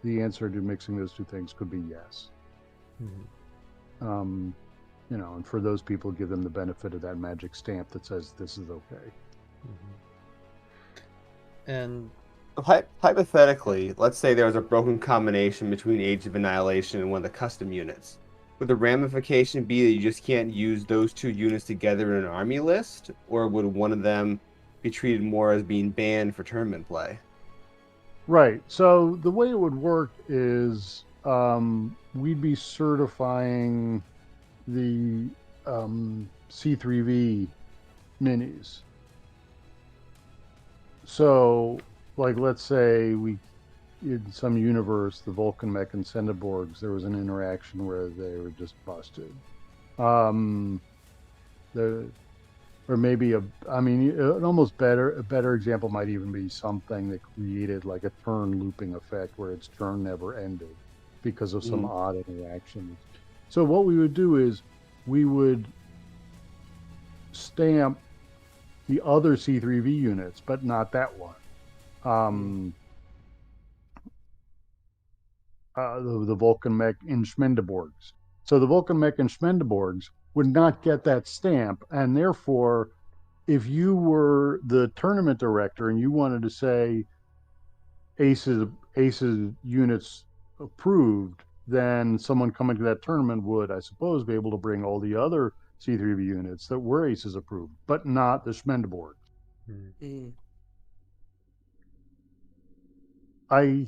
the answer to mixing those two things could be yes. Mhm. And for those people, give them the benefit of that magic stamp that says this is okay. And Hypothetically, let's say there was a broken combination between Age of Annihilation and one of the custom units. Would the ramification be that you just can't use those two units together in an army list, or would one of them be treated more as being banned for tournament play? Right. So the way it would work is we'd be certifying the C3V minis. So, like, let's say in some universe, the Vulcan Mech and Centaborgs, there was an interaction where they were just busted. Or maybe a better example might even be something that created like a turn looping effect where its turn never ended because of some odd interaction. So what we would do is we would stamp the other C3V units, but not that one. The Vulcan Mech and Schmendeborgs. So the Vulcan Mech and Schmendeborgs would not get that stamp, and therefore, if you were the tournament director and you wanted to say ACES units approved, then someone coming to that tournament would, I suppose, be able to bring all the other C3V units that were ACES approved, but not the Schmendeborg. I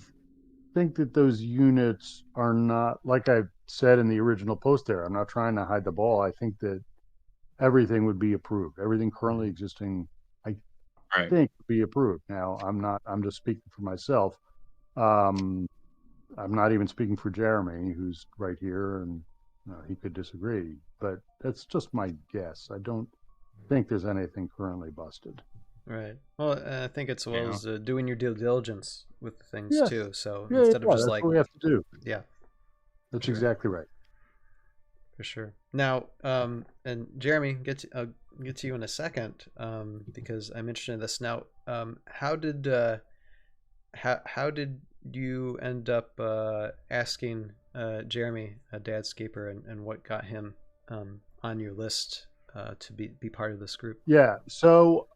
think that those units are not, like I said in the original post there, I'm not trying to hide the ball. I think that everything would be approved. Everything currently existing, I think, would be approved. Now, I'm just speaking for myself. I'm not even speaking for Jeremy, who's right here, and he could disagree, but that's just my guess. I don't think there's anything currently busted. Right. Well, I think it's well as doing your due diligence with things too. So Yeah, instead of just that's like, what we have to do. Yeah, that's exactly right. For sure. Now, and Jeremy, get to you in a second, because I'm interested in this. Now, how did you end up asking Jeremy, Dad Scaper, and what got him on your list to be part of this group? Yeah. So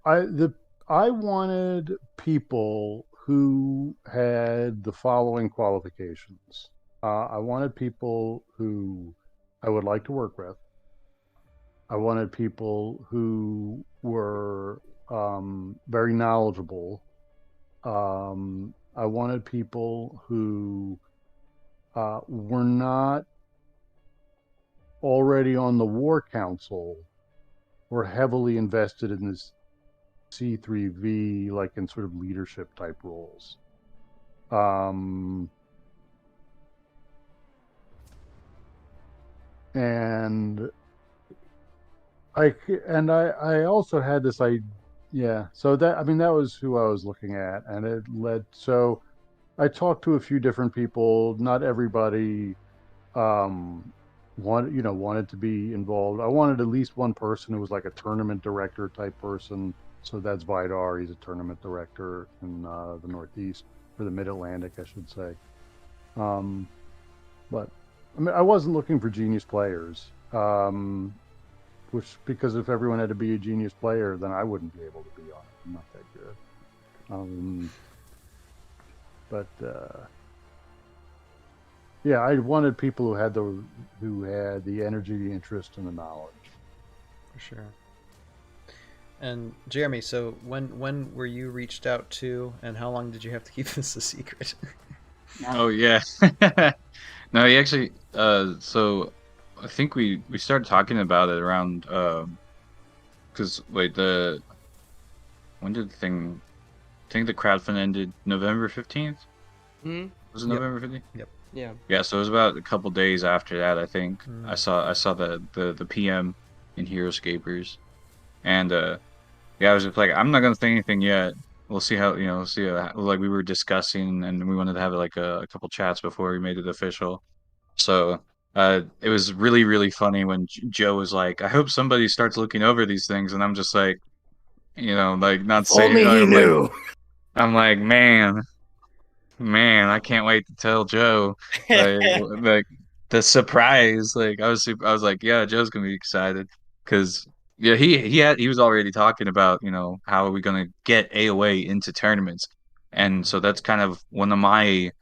I wanted people who had the following qualifications. I wanted people who I would like to work with. I wanted people who were very knowledgeable. I wanted people who were not already on the War Council or heavily invested in this C3V, like in sort of leadership type roles. And I also had this idea. So that was who I was looking at, and it led. So I talked to a few different people. Not everybody wanted to be involved. I wanted at least one person who was like a tournament director type person. So that's Vidar. He's a tournament director in the Northeast, or the Mid-Atlantic, I should say. But I wasn't looking for genius players. Because if everyone had to be a genius player, then I wouldn't be able to be on it. I'm not that good. Yeah, I wanted people who had the energy, the interest, and the knowledge. For sure. And Jeremy, so when were you reached out to, and how long did you have to keep this a secret? Oh yeah. No, he actually. So I think we started talking about it around. Because when did the thing? I think the crowdfund ended November 15th. Was it November 15th? Yep. Yeah. Yeah, so it was about a couple days after that, I think. I saw the PM in Heroscapers, and yeah, I was just like, I'm not gonna say anything yet. We'll see how like we were discussing, and we wanted to have like a couple chats before we made it official. So It was really, really funny when Joe was like, "I hope somebody starts looking over these things," and I'm just like, like not saying. Only he knew. I'm like, man, I can't wait to tell Joe. Like the surprise. Like I was like, yeah, Joe's gonna be excited because yeah, he was already talking about how are we gonna get AoA into tournaments, and so that's kind of one of my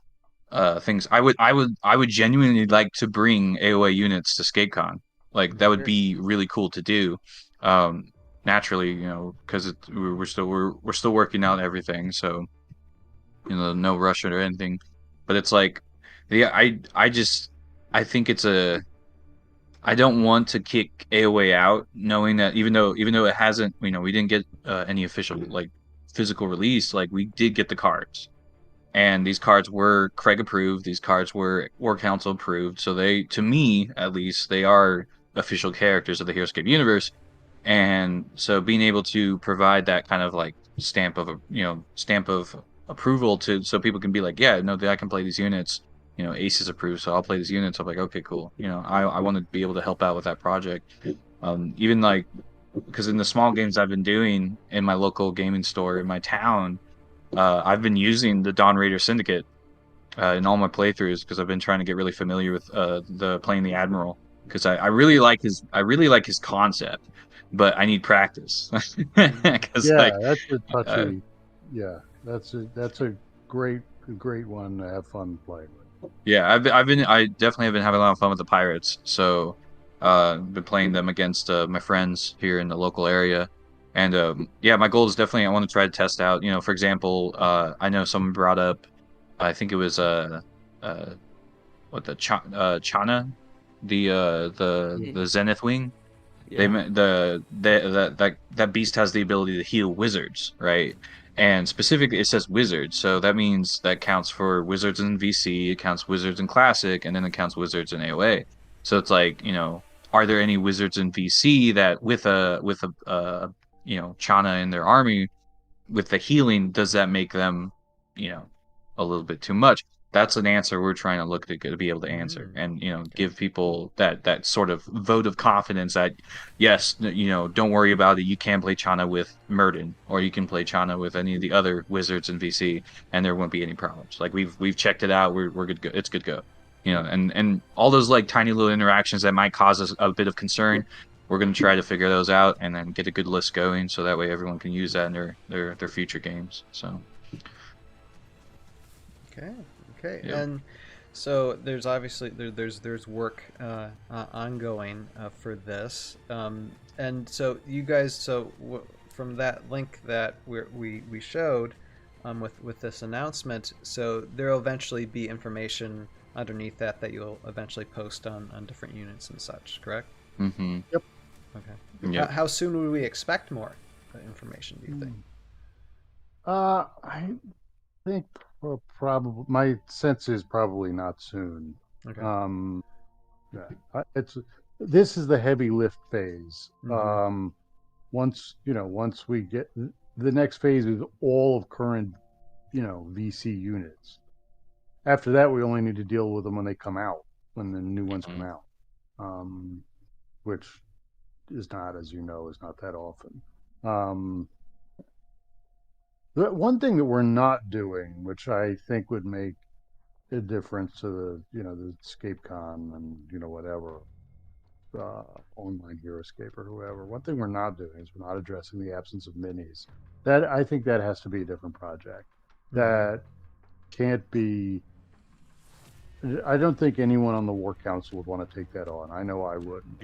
things. I would genuinely like to bring AoA units to ScapeCon. Like that would be really cool to do. Um, naturally, because we're still working out everything, so no rush or anything. But it's like, yeah, I think I don't want to kick AoA out, knowing that even though it hasn't, we didn't get any official like physical release, like we did get the cards. And these cards were Craig approved. These cards were War Council approved. So they, to me at least, they are official characters of the Heroscape universe. And so being able to provide that kind of like stamp of approval to so people can be like, yeah, no, I can play these units. ACES approved, so I'll play these units. I'm like, okay, cool. I want to be able to help out with that project. Even like because in the small games I've been doing in my local gaming store in my town, I've been using the Dawn Raider Syndicate in all my playthroughs because I've been trying to get really familiar with the playing the Admiral because I really like his concept, but I need practice. Because Yeah, like that's a uh, touchy. Yeah, that's a great one to have fun playing with. yeah, I definitely have been having a lot of fun with the Pirates. So been playing them against my friends here in the local area. And yeah, my goal is definitely I want to try to test out. For example, I know someone brought up, I think it was uh what Chana, the Zenith Wing. They Yeah. meant that beast has the ability to heal wizards, right? And specifically, it says wizards, so that means that counts for wizards in VC, it counts wizards in Classic, and then it counts wizards in AoA. So it's like, are there any wizards in VC that with a Chana in their army with the healing, does that make them, you know, a little bit too much? That's an answer we're trying to look to be able to answer, and give people that sort of vote of confidence that yes, don't worry about it. You can play Chana with Murden, or you can play Chana with any of the other wizards in VC, and there won't be any problems. Like we've checked it out. We're good. It's good go. And all those like tiny little interactions that might cause us a bit of concern, we're going to try to figure those out and then get a good list going so that way everyone can use that in their future games. So Okay. yeah. And so there's obviously there's work ongoing for this, and so you guys, from that link that we showed with this announcement, so there'll eventually be information underneath that you'll eventually post on different units and such, correct? Mm-hmm. Yep. Okay. Yep. How soon would we expect more information, do you think? I think probably my sense is probably not soon. Okay. Yeah, this is the heavy lift phase. Mhm. Once we get the next phase is all of current, VC units. After that, we only need to deal with them when they come out, when the new ones come out, which is not, as you know, is not that often. The one thing that we're not doing, which I think would make a difference to the ScapeCon and whatever online Heroscape or whoever. One thing we're not doing is we're not addressing the absence of minis. That I think that has to be a different project. That can't be. I don't think anyone on the War Council would want to take that on. I know I wouldn't,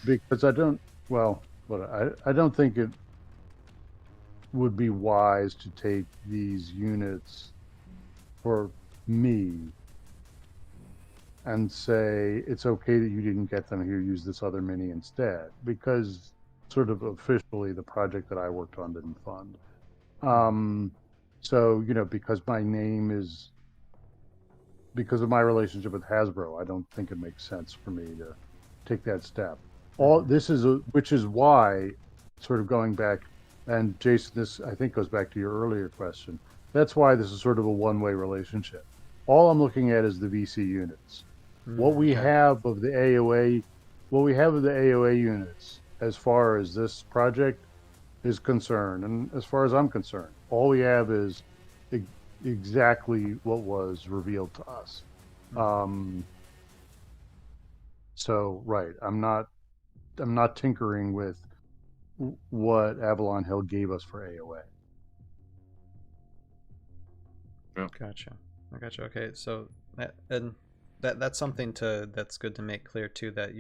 because I don't. Well, but I don't think it would be wise to take these units for me and say it's okay that you didn't get them here, use this other mini instead, because sort of officially the project that I worked on didn't fund. So because my name is, because of my relationship with Hasbro, I don't think it makes sense for me to take that step. Which is why, sort of going back, and Jason, this I think goes back to your earlier question. That's why this is sort of a one-way relationship. All I'm looking at is the VC units. What we Okay. have of the AoA, what we have of the AoA units, as far as this project is concerned, and as far as I'm concerned, all we have is e- exactly what was revealed to us. So right, I'm not tinkering with what Avalon Hill gave us for AoA. Gotcha. I gotcha. Okay, so that's something that's good to make clear too, that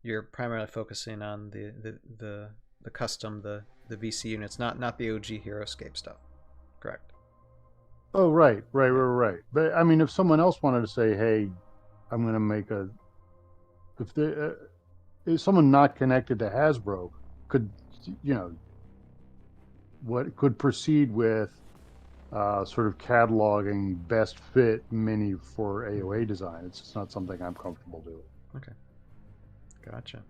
you're primarily focusing on the custom, the VC units, not the OG Heroscape stuff. Correct. Oh, right. But I mean, if someone else wanted to say, "Hey, I'm going to make a," if someone not connected to Hasbro could, you know, what could proceed with sort of cataloging best fit mini for AoA design. It's just not something I'm comfortable doing. Okay. Gotcha.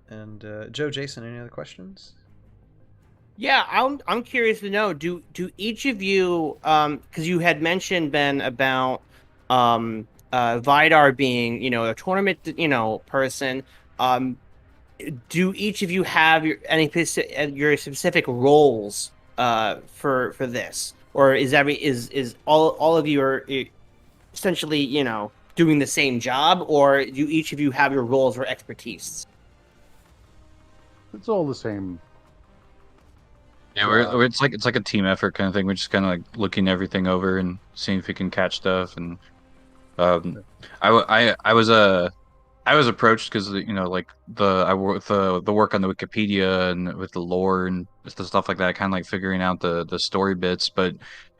And Joe, Jason, any other questions? Yeah, I'm curious to know, do each of you, because you had mentioned, Ben, about Vidar being, a tournament, person, do each of you have your specific roles for this, or is all of you are essentially, doing the same job, or do each of you have your roles or expertise? It's all the same. Yeah, it's like a team effort kind of thing. We're just kind of like looking everything over and seeing if we can catch stuff. And um, I was I was approached because like the work on the Wikipedia and with the lore and the stuff like that, kind of like figuring out the story bits. But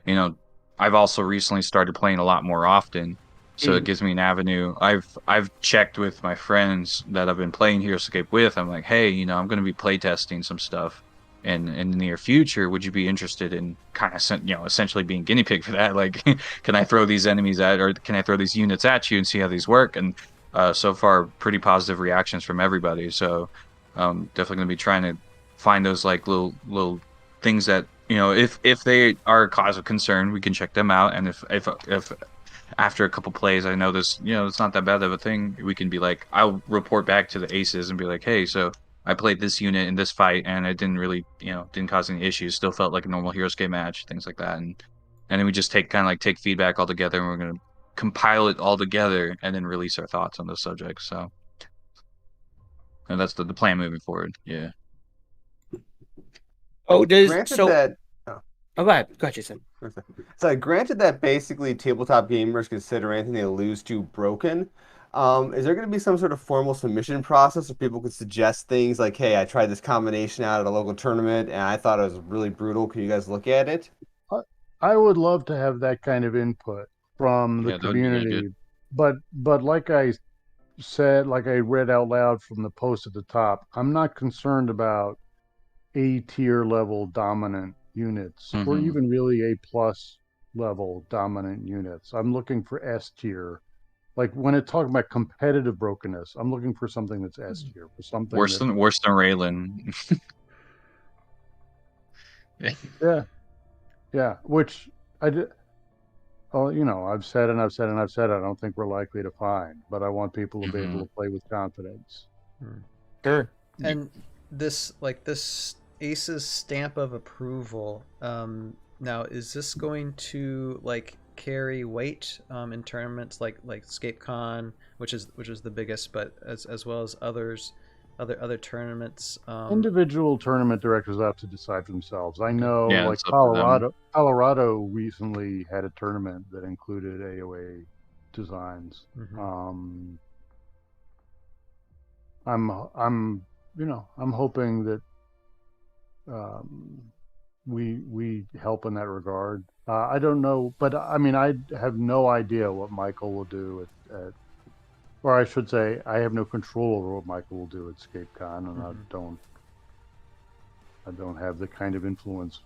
you know, I've also recently started playing a lot more often, so it gives me an avenue. I've checked with my friends that I've been playing Heroscape with. I'm like, hey, I'm going to be playtesting some stuff in the near future. Would you be interested in kind of essentially being guinea pig for that? Like, can I throw these enemies at, or can I throw these units at you and see how these work? And so far, pretty positive reactions from everybody. So definitely going to be trying to find those like little things that if they are a cause of concern, we can check them out. And if after a couple plays, I know this it's not that bad of a thing, we can be like, I'll report back to the ACES and be like, hey, so I played this unit in this fight and it didn't really didn't cause any issues. Still felt like a normal Heroscape match, things like that. And then we just take feedback all together, and we're gonna compile it all together and then release our thoughts on those subjects. So, and that's the plan moving forward. Yeah. Oh, Granted that. Oh, go ahead, Jason. So granted that basically tabletop gamers consider anything they lose to broken. Is there going to be some sort of formal submission process where people could suggest things like, hey, I tried this combination out at a local tournament and I thought it was really brutal. Can you guys look at it? I would love to have that kind of input from the Yeah, that would be really community, but like I said, like I read out loud from the post at the top, I'm not concerned about A tier level dominant units or Mm-hmm. even really A plus level dominant units. I'm looking for S tier. Like when it talks about competitive brokenness, I'm looking for something that's S tier, for something Worse than Raylan. yeah, which I did. Oh, I've said and I've said and I've said I don't think we're likely to find, but I want people to be able to play with confidence. Sure. And this ACES stamp of approval. Now, is this going to carry weight in tournaments like ScapeCon, which is the biggest, but as well as other tournaments? Individual tournament directors have to decide for themselves. I know, Yeah, like it's up to them. Colorado recently had a tournament that included AoA designs. Mhm. I'm hoping that we help in that regard. I don't know, but I mean, I have no idea what Michael will do or I should say, I have no control over what Michael will do at ScapeCon, and I don't have the kind of influence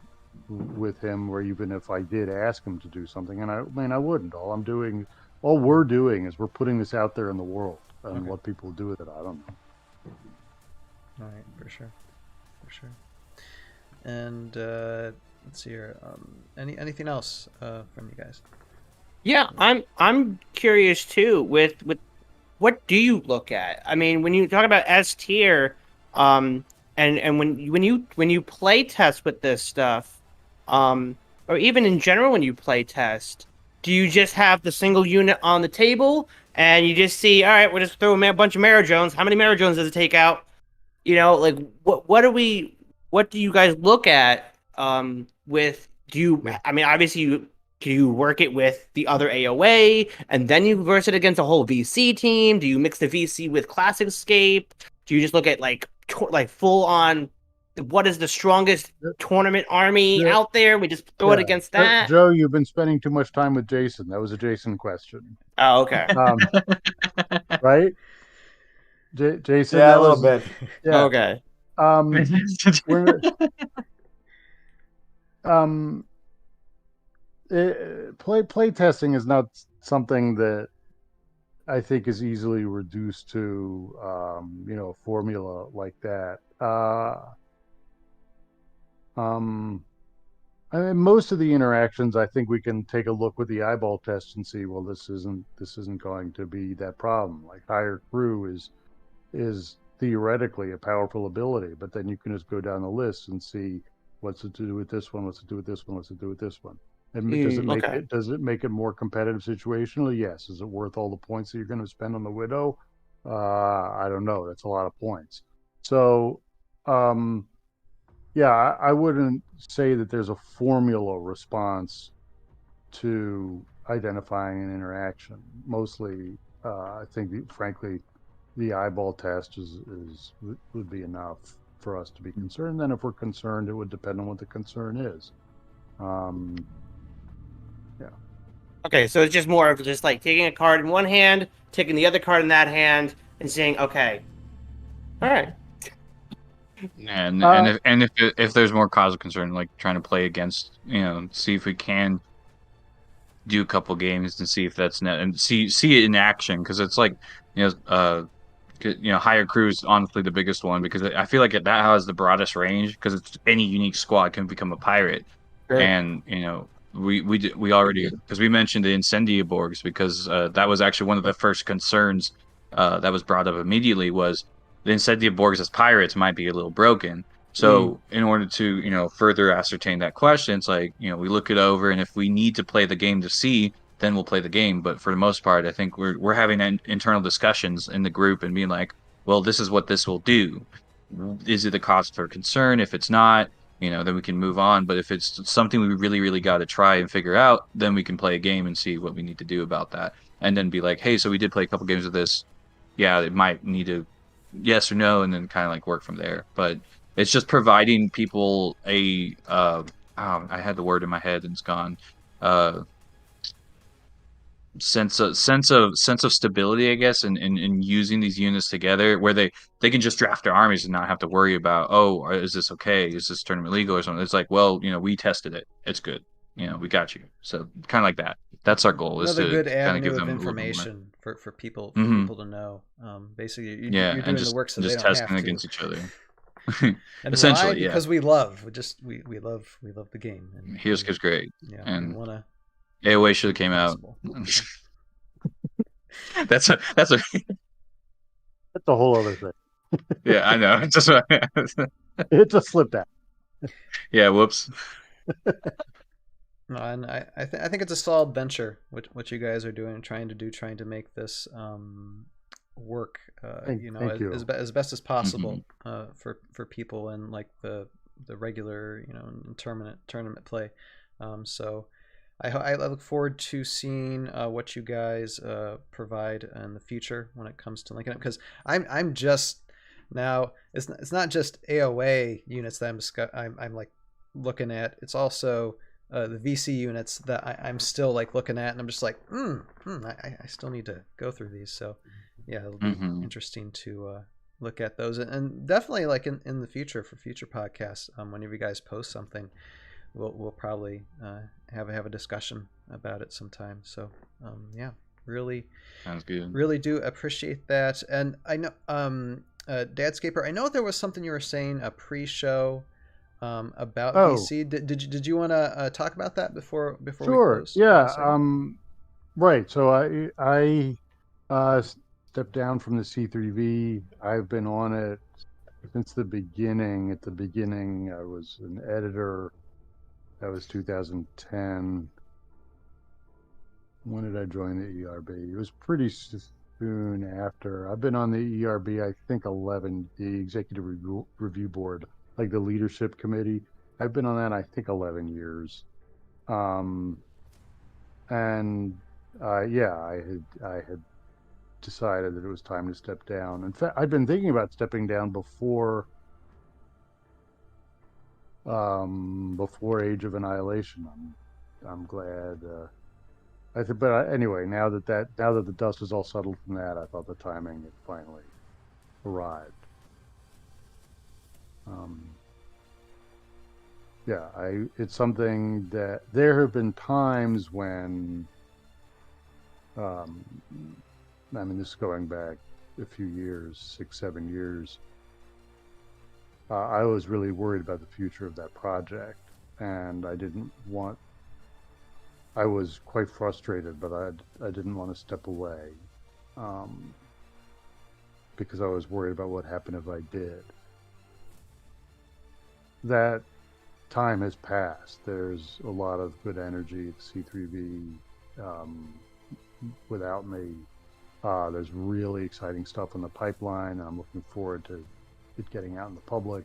with him where even if I did ask him to do something, and I wouldn't. All we're doing is we're putting this out there in the world, and what people do with it, I don't know. All right, for sure. And let's see here. Anything else from you guys? Yeah, I'm curious too. With what do you look at? I mean, when you talk about S tier, and when you play test with this stuff, or even in general when you play test, do you just have the single unit on the table and you just see, all right, we'll just throw a bunch of Mara Jones. How many Mara Jones does it take out? Like what do you guys look at with do you I mean obviously you work it with the other AoA and then you verse it against a whole VC team? Do you mix the VC with classic escape? Do you just look at like full on what is the strongest tournament army Yeah, out there? We just throw it against that? Joe, you've been spending too much time with Jason. That was a Jason question. Oh, okay. Right? Jason, Yeah, that a little was bit. yeah. Okay. When play testing is not something that I think is easily reduced to a formula like that. I mean, most of the interactions, I think we can take a look with the eyeball test and see, well, this isn't going to be that problem. Like higher crew is theoretically a powerful ability, but then you can just go down the list and see what's it to do with this one, what's it do with this one, what's it do with this one. And Okay. does it make it more competitive situationally? Yes. Is it worth all the points that you're going to spend on the widow? I don't know. That's a lot of points. So, yeah, I wouldn't say that there's a formula response to identifying an interaction. Mostly, I think, frankly, the eyeball test would be enough for us to be concerned. Then, if we're concerned, it would depend on what the concern is. Yeah. Okay, so it's just more of just like taking a card in one hand, taking the other card in that hand, and saying, okay, all right. If there's more cause of concern, like trying to play against, see if we can do a couple games and see if that's net and see it in action, because it's like higher crew is honestly the biggest one, because I feel like that has the broadest range, because it's any unique squad can become a pirate. Sure. And we already, because we mentioned the Incendiaborgs, because that was actually one of the first concerns that was brought up immediately, was the Incendiaborgs as pirates might be a little broken. So in order to further ascertain that question, it's like we look it over, and if we need to play the game to see, then we'll play the game. But for the most part, I think we're having internal discussions in the group and being like, well, this is what this will do. Is it a cause for concern? If it's not, then we can move on. But if it's something we really, really got to try and figure out, then we can play a game and see what we need to do about that. And then be like, hey, so we did play a couple games of this. Yeah, it might need to yes or no, and then kind of like work from there. But it's just providing people a I had the word in my head and it's gone. Sense of stability, I guess, and using these units together, where they can just draft their armies and not have to worry about, oh, is this okay? Is this tournament legal or something? It's like, well, we tested it. It's good. We got you. So kind of like that. That's our goal, is Another to good kind of give avenue of them a little bit more. information for people Mhm. to know. Basically, Yeah, you're and doing the work so they just don't testing have to. against each other. And Essentially, why? yeah. Because we love. We love the game. And Heroscape's great, yeah, and we want to. AoA should have came out. That's a That's a whole other thing. yeah, I know. Just It just slipped out. yeah, whoops. No, and I think it's a solid venture what you guys are doing, trying to make this work. Thank you. As best as possible for people and like the regular tournament play. So I look forward to seeing what you guys provide in the future when it comes to linking up, because I'm just now it's not just AoA units that I'm like looking at. It's also the VC units that I'm still like looking at, and I'm just like, I still need to go through these. So yeah, it'll be interesting to look at those, and definitely like in the future for future podcasts, whenever you guys post something, we'll probably have a discussion about it sometime. So yeah, really sounds good. Really do appreciate that. And I know Dad Scaper, I know there was something you were saying a pre-show about VC. Did you want to talk about that before sure. we close? Yeah. Right. So I stepped down from the C3V. I've been on it since the beginning. At the beginning, I was an editor. That was 2010. When did I join the ERB? It was pretty soon after. I've been on the ERB, I think 11, the Executive Review Board, like the leadership committee. I've been on that, I think 11 years. And yeah, I had decided that it was time to step down. In fact, I'd been thinking about stepping down before Age of Annihilation. I'm glad. But anyway, now that the dust is all settled from that, I thought the timing had finally arrived. Yeah, it's something that there have been times when, I mean, this is going back a few years, 6, 7 years. I was really worried about the future of that project, and I was quite frustrated, but I didn't want to step away, because I was worried about what happened if I did. That time has passed. There's a lot of good energy at C3V without me. There's really exciting stuff in the pipeline, and I'm looking forward to it getting out in the public.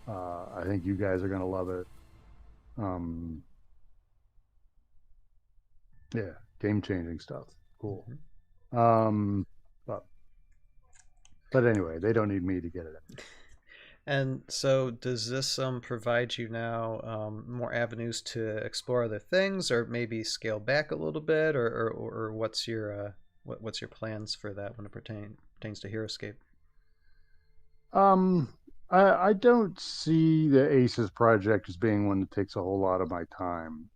I think you guys are going to love it. Yeah, game-changing stuff. Cool. But anyway, they don't need me to get it. And so does this provide you now more avenues to explore other things, or maybe scale back a little bit, or what's your plans for that when it pertains to Heroscape? I don't see the ACES project as being one that takes a whole lot of my time.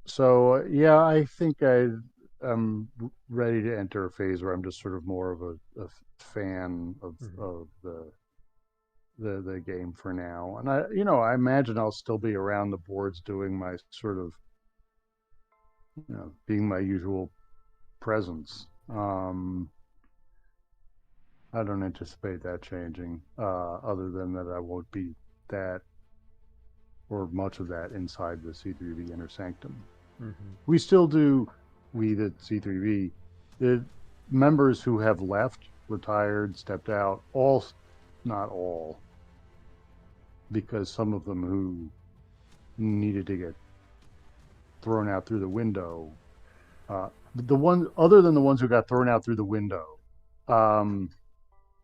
So yeah, I think I'm ready to enter a phase where I'm just sort of more of a fan of the game for now. And I imagine I'll still be around the boards doing my sort of, being my usual presence. I don't anticipate that changing, other than that I won't be that or much of that inside the C3V Inner Sanctum. We still do, the C3V, the members who have left, retired, stepped out, not all, because some of them who needed to get thrown out through the window, other than the ones who got thrown out through the window, the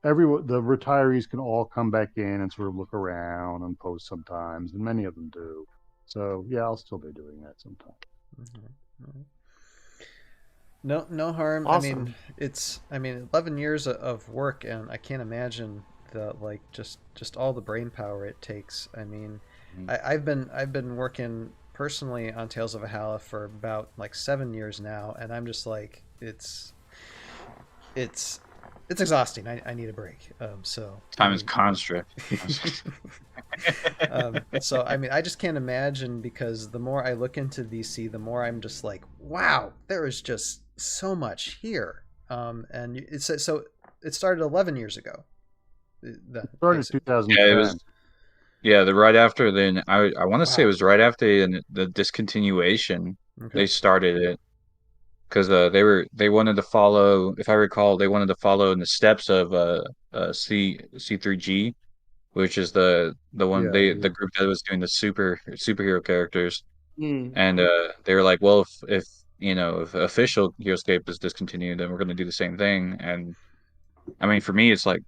retirees can all come back in and sort of look around and post sometimes, and many of them do. So yeah, I'll still be doing that sometime. No harm. Awesome. I mean 11 years of work, and I can't imagine just all the brain power it takes. I mean, I've been working personally on Tales of Valhalla for about 7 years now, and I'm just like, it's exhausting. I need a break. Time is construct. So I mean, I just can't imagine, because the more I look into VC, the more I'm just like, wow, there is just so much here. And so it started 11 years ago. It started in 2010. Yeah, it was. Yeah, right after then. I want to say it was right after the discontinuation. Okay. They started it because they wanted to follow, if I recall, they wanted to follow in the steps of C3G, which is the one the group that was doing the superhero characters. And they were like, well, if official Heroscape is discontinued, then we're going to do the same thing. And I mean, for me, it's like,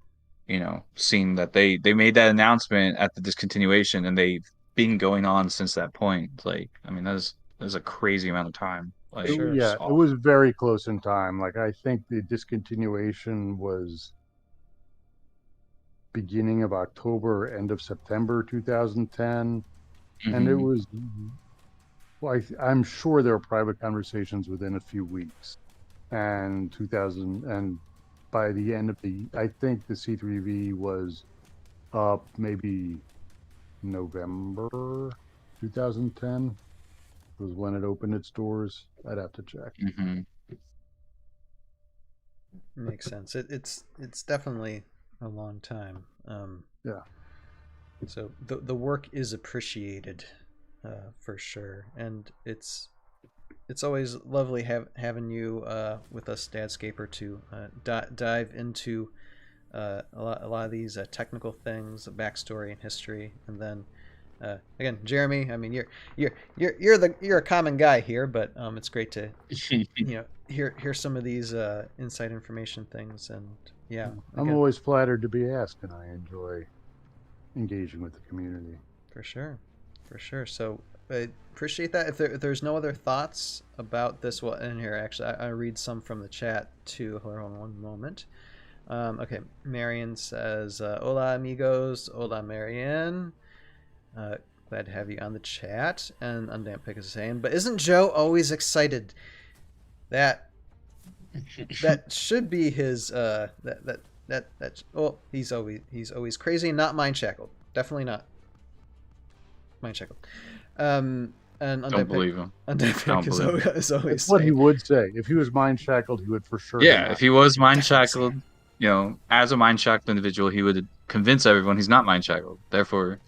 seeing that they made that announcement at the discontinuation, and they've been going on since that point. It's like, I mean, that's a crazy amount of time. Like, Sure. Yeah, it was very close in time. Like, I think the discontinuation was beginning of October, end of September 2010. And it was, well, I'm sure there were private conversations within a few weeks. And by the end of I think the C3V was up maybe November 2010. was when it opened its doors. I'd have to check. Hmm. Makes sense. It's definitely a long time. Yeah. So the work is appreciated, for sure, and it's always lovely having you with us, Dad Scaper, to dive into a lot of these technical things, the backstory and history, and then again, Jeremy. I mean, you're a common guy here, but it's great to hear some of these inside information things, and yeah, I'm again, always flattered to be asked, and I enjoy engaging with the community. for sure. So I appreciate that. If there's no other thoughts about this, well, in here actually, I read some from the chat too. Hold on one moment. Okay, Marion says, "Hola amigos, hola Marianne. Glad to have you on the chat." And Undamp Pick is saying, "But isn't Joe always excited?" That should be his he's always crazy and not mind shackled. Definitely not mind shackled. And Don't believe him. Undamp Pick is always That's what he saying, would say. If he was mind shackled, he would for sure. Yeah, if he was mind shackled, as a mind shackled individual, he would convince everyone he's not mind shackled. Therefore,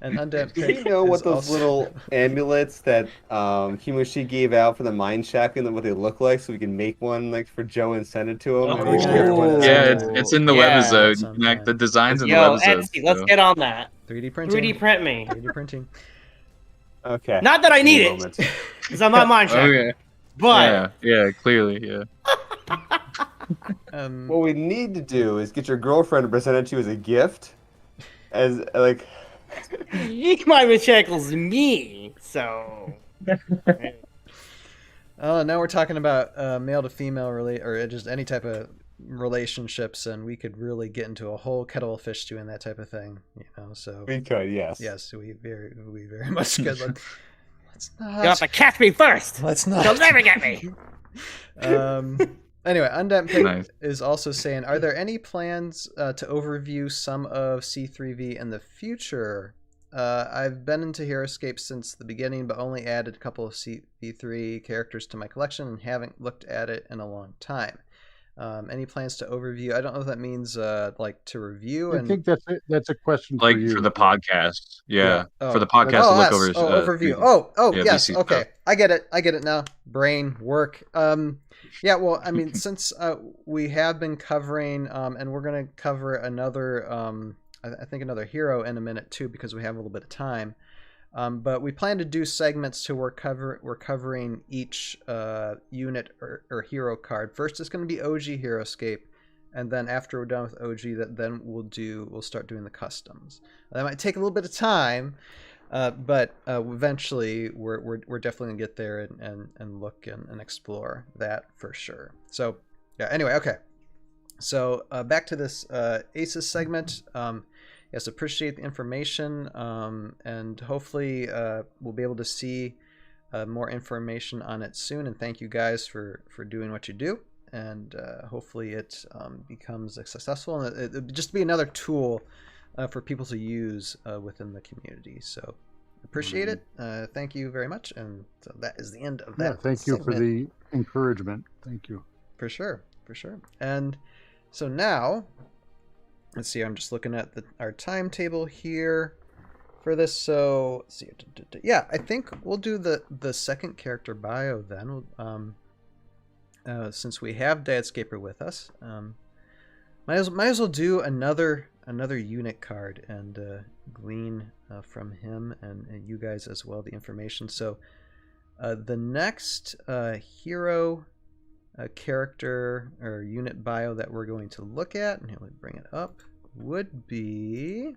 and Undamp Do Pick you know is what those also- little amulets that Kimushi gave out for the mind shackling, what they look like, so we can make one like for Joe and send it to him? And make sure everyone yeah, has it? it's in the Yeah. webisode. Sometime. You can act the designs in the Yo, webisode. Etsy, let's get on that. 3D printing. 3D print me. 3D printing. Okay. Not that I need Give me a it, moment. because I'm not mind shackled. Okay. But Yeah, clearly, yeah. What we need to do is get your girlfriend to present it to you as a gift, as like. mind shackles me, so. Now we're talking about male to female or just any type of relationships, and we could really get into a whole kettle of fish doing that type of thing, So We could, yes. yes, we very much could. Let's You have not. to catch me first. Let's You'll not. never get me. Anyway, Undamp Pig Nice. is also saying, are there any plans to overview some of C3V in the future? I've been into Heroscape since the beginning, but only added a couple of C3 characters to my collection and haven't looked at it in a long time. Any plans to overview? I don't know if that means like to review. I think that's a question Like for you. for the podcast. Yeah. Oh. For the podcast to look over. overview. yeah, Yes. VC Okay, stuff. I get it now. Brain work. Yeah. Well, I mean, since we have been covering, and we're gonna cover another, I think another hero in a minute too, because we have a little bit of time. But we plan to do segments to we're covering each unit or hero card. First, it's going to be OG Heroscape, and then after we're done with OG, then we'll start doing the customs. That might take a little bit of time, but eventually we're definitely gonna get there and look and explore that for sure. So yeah. Anyway, okay. So back to this ACES segment. Yes, appreciate the information, and hopefully we'll be able to see more information on it soon. And thank you guys for doing what you do, and hopefully it becomes successful, and it'll just be another tool for people to use within the community. So appreciate it. Thank you very much, and so that is the end of that. Yeah, thank you for segment. the encouragement. Thank you. For sure. And so now, let's see. I'm just looking at our timetable here for this. So let's see. Yeah, I think we'll do the second character bio then. Since we have Dad Scaper with us, might as well do another unit card and glean from him and you guys as well the information. So the next hero. A character or unit bio that we're going to look at, and here, let me bring it up, would be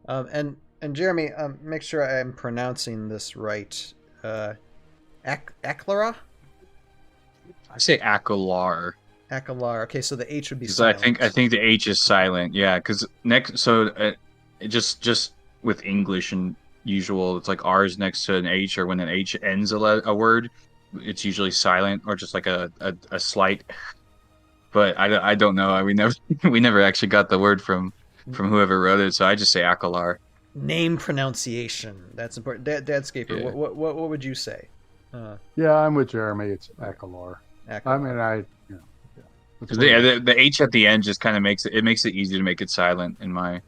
and Jeremy, make sure I'm pronouncing this right. Aklara? I say Akalar. Akalar. Okay, so the H would be Because silent. I think the H is silent. Yeah, because it just with English and usual, it's like R is next to an H, or when an H ends a word, it's usually silent or just like a slight. But I don't know. We never actually got the word from whoever wrote it, so I just say Akalar. name pronunciation. That's important. Dad Scaper, Yeah. what would you say? Yeah, I'm with Jeremy. It's Akalar. I Akalar. mean, yeah. That's Yeah, what it is. the H at the end just kind of makes it easy to make it silent in my.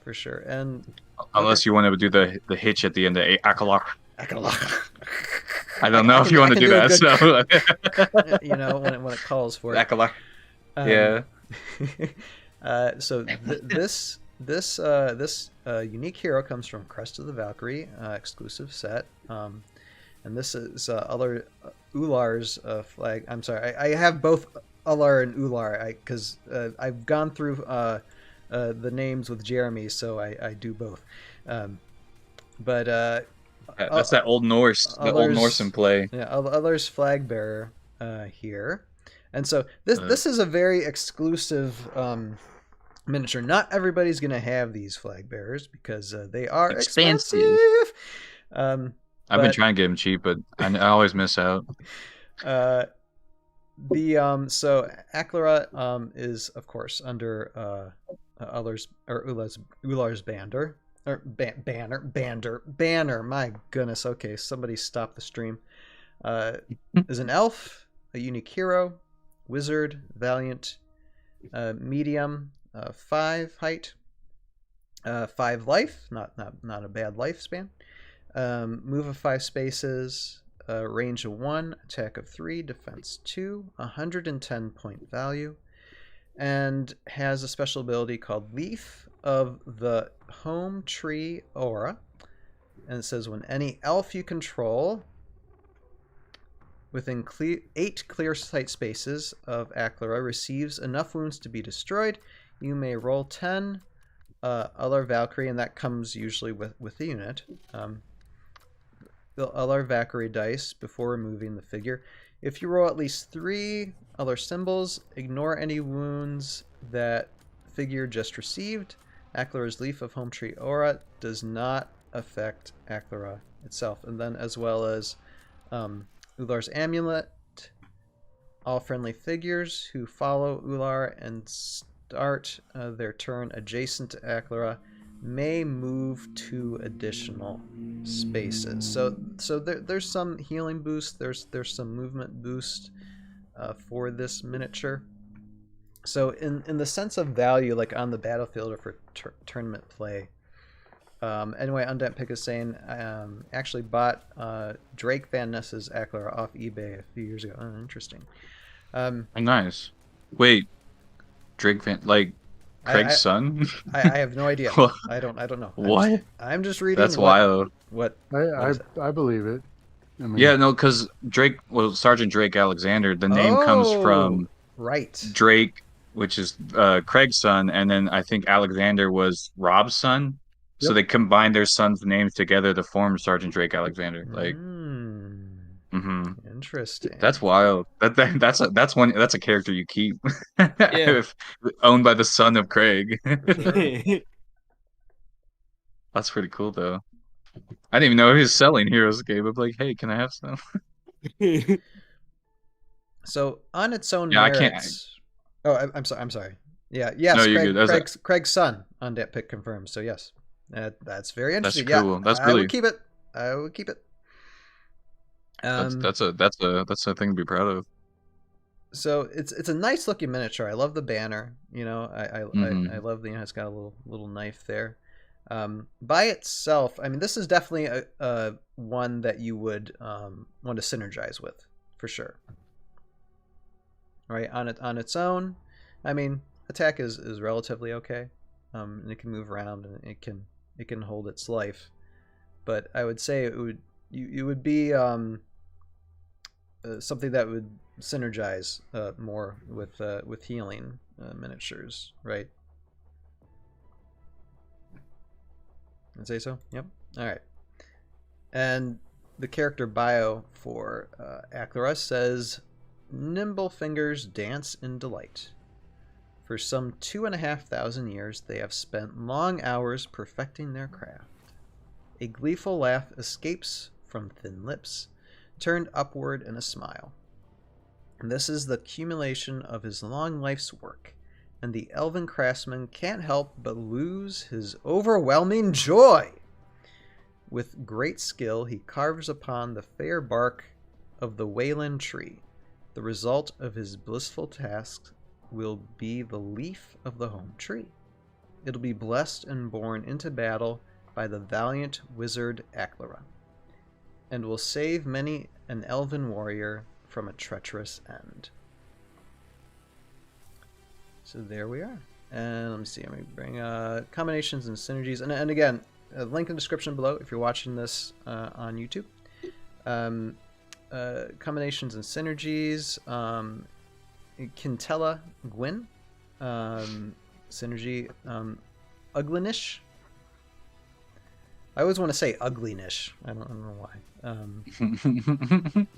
For sure. And Unless you want to do the hitch at the end, the Akalar. Akalar. I don't know if you want to do that. So You know, when it calls for it. Akalar. Yeah. So this unique hero comes from Crest of the Valkyrie exclusive set, and this is other Ular's flag. I'm sorry, I have both Ular and Ular because I've gone through the names with Jeremy, so I do both. But That's that Old Norse, the Old Norse in play. Yeah, Ular's flag bearer here. And so this is a very exclusive miniature. Not everybody's going to have these flag bearers because they are expensive. I've been trying to get them cheap, but I always miss out. So Aklara is of course under Ular's banner. Banner. My goodness. Okay, somebody stop the stream. Is an elf, a unique hero, wizard, valiant, medium, 5 height, 5 life, not a bad lifespan, move of 5 spaces, range of 1, attack of 3, defense 2, 110 point value, and has a special ability called Leaf of the Home Tree Aura, and it says when any elf you control within 8 clear sight spaces of Aklara receives enough wounds to be destroyed, you may roll 10 other Valkyrie, and that comes usually with the unit. The other Valkyrie dice before removing the figure. If you roll at least 3 other symbols, ignore any wounds that figure just received. Aklara's Leaf of Home Tree Aura does not affect Aklara itself. And then as well as Ular's Amulet. All friendly figures who follow Ular and start their turn adjacent to Aklara may move 2 additional spaces. So there's some healing boost. There's some movement boost for this miniature. So in the sense of value, like on the battlefield or for tournament play. Anyway, Undead Pick is saying actually bought Drake Van Ness's Aklara off eBay a few years ago. Oh, interesting. Nice. Wait, Drake Van Craig's son? I have no idea. I don't know. What? I'm just reading. That's wild. What I believe it. I mean, Yeah, no, because Sergeant Drake Alexander, the name comes from right Drake, which is Craig's son, and then I think Alexander was Rob's son. So Yep. they combined their sons' names together to form Sergeant Drake Alexander. Interesting. That's wild. That's a character you keep. If owned by the son of Craig. That's pretty cool though. I didn't even know he was selling Heroscape. I'm like, hey, can I have some? So on its own Yeah, I merits. can't. I'm sorry. Yeah, yes. No, you're good. Craig's son on that pick confirmed. So yes, that's very interesting. That's cool. Yeah, That's I really. would keep it. I would keep it. That's a thing to be proud of. So it's a nice looking miniature. I love the banner. You know, I love the it's got a little knife there. By itself, I mean, this is definitely a one that you would want to synergize with for sure. Right, on its own, I mean, attack is relatively okay, and it can move around and it can hold its life, but I would say it would be something that would synergize more with healing miniatures, right? I'd say so. Yep. All right. And the character bio for Aklara says, "Nimble fingers dance in delight. For some 2,500 years, they have spent long hours perfecting their craft. A gleeful laugh escapes from thin lips, turned upward in a smile. And this is the accumulation of his long life's work. and the elven craftsman can't help but lose his overwhelming joy. With great skill, he carves upon the fair bark of the Wayland tree. The result of his blissful task will be the leaf of the home tree. It'll be blessed and borne into battle by the valiant wizard Aklara, and will save many an elven warrior from a treacherous end. So there we are. And let me see, let me bring combinations and synergies. And again, a link in the description below if you're watching this on YouTube. Combinations and synergies. Quintella Gwyn. Synergy. Uglinish. I always want to say uglinish. I don't know why.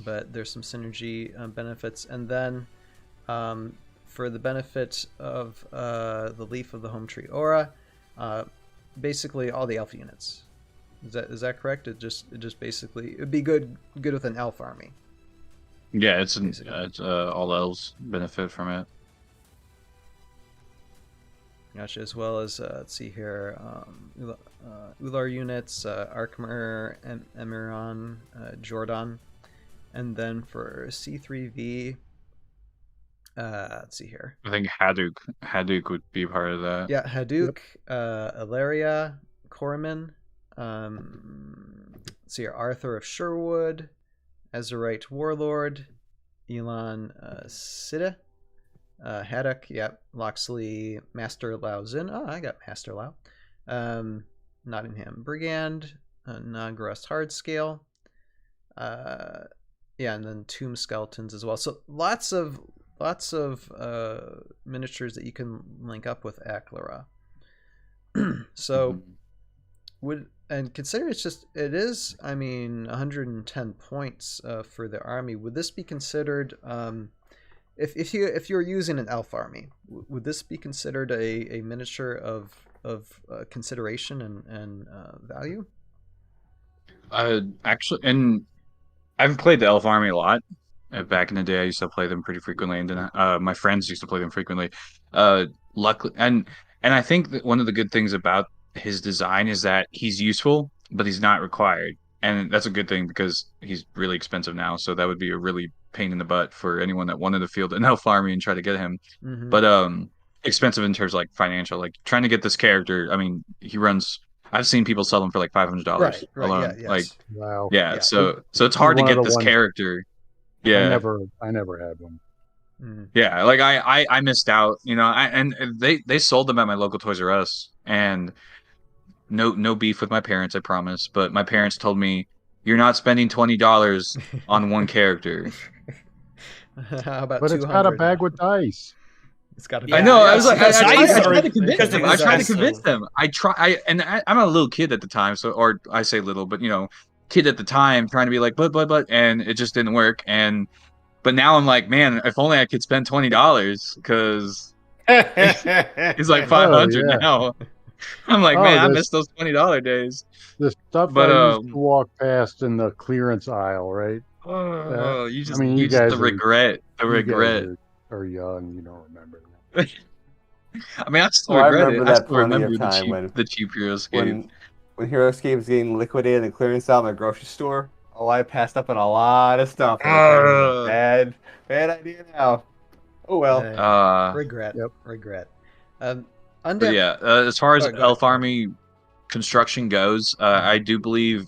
But there's some synergy benefits. And then for the benefit of the leaf of the home tree aura, basically all the elf units. Is that correct? It just basically it'd be good with an elf army. Yeah, it's all elves benefit from it. Gotcha. As well as let's see here, Ular units, Arkmer, Emiron, Jordan, and then for C3V. Let's see here. I think Haduk would be part of that. Yeah, Haduk, Ilaria, Korman. Let's see here, Arthur of Sherwood, Ezerite Warlord, Elon Sida, Haddock, yep, Loxley, Master Lao Zin. Oh, I got Master Lao. Nottingham Brigand, Nagrust Hardscale. Yeah, and then Tomb Skeletons as well. So lots of miniatures that you can link up with Aklara. So consider it is 110 points for the army. Would this be considered if you're using an elf army, would this be considered a miniature of consideration and value? Actually, and I've played the elf army a lot. Back in the day, I used to play them pretty frequently, and then my friends used to play them frequently. Luckily, and I think that one of the good things about his design is that he's useful, but he's not required, and that's a good thing because he's really expensive now. So that would be a really pain in the butt for anyone that wanted to field an elf army and try to get him. Mm-hmm. But expensive in terms of like financial, like trying to get this character. I mean, he runs. I've seen people sell them for like $500 right, alone. Yeah, yes. Like, wow. Yeah, so it's hard to get this character. Yeah, I never had one. Yeah, like I missed out, and they sold them at my local Toys R Us, and no beef with my parents, I promise, but my parents told me you're not spending $20 on one character. How about but 200? It's got a bag with dice. It's got to be. I know. I was like, I tried to convince them. I'm a little kid at the time, or I say little, but kid at the time, trying to be like, but, and it just didn't work. But now I'm like, man, if only I could spend $20, because it's like $500 now. I'm like, man, I miss those $20 days. The stuff I used to walk past in the clearance aisle, right? You guys regret. You guys are young, you don't remember that. I still regret it. I still remember the cheap Heroscape. When Heroscape was getting liquidated and clearance out in the grocery store, I passed up on a lot of stuff. Bad idea now. Oh well. Regret. Yep. Regret. As far as elf army construction goes, I do believe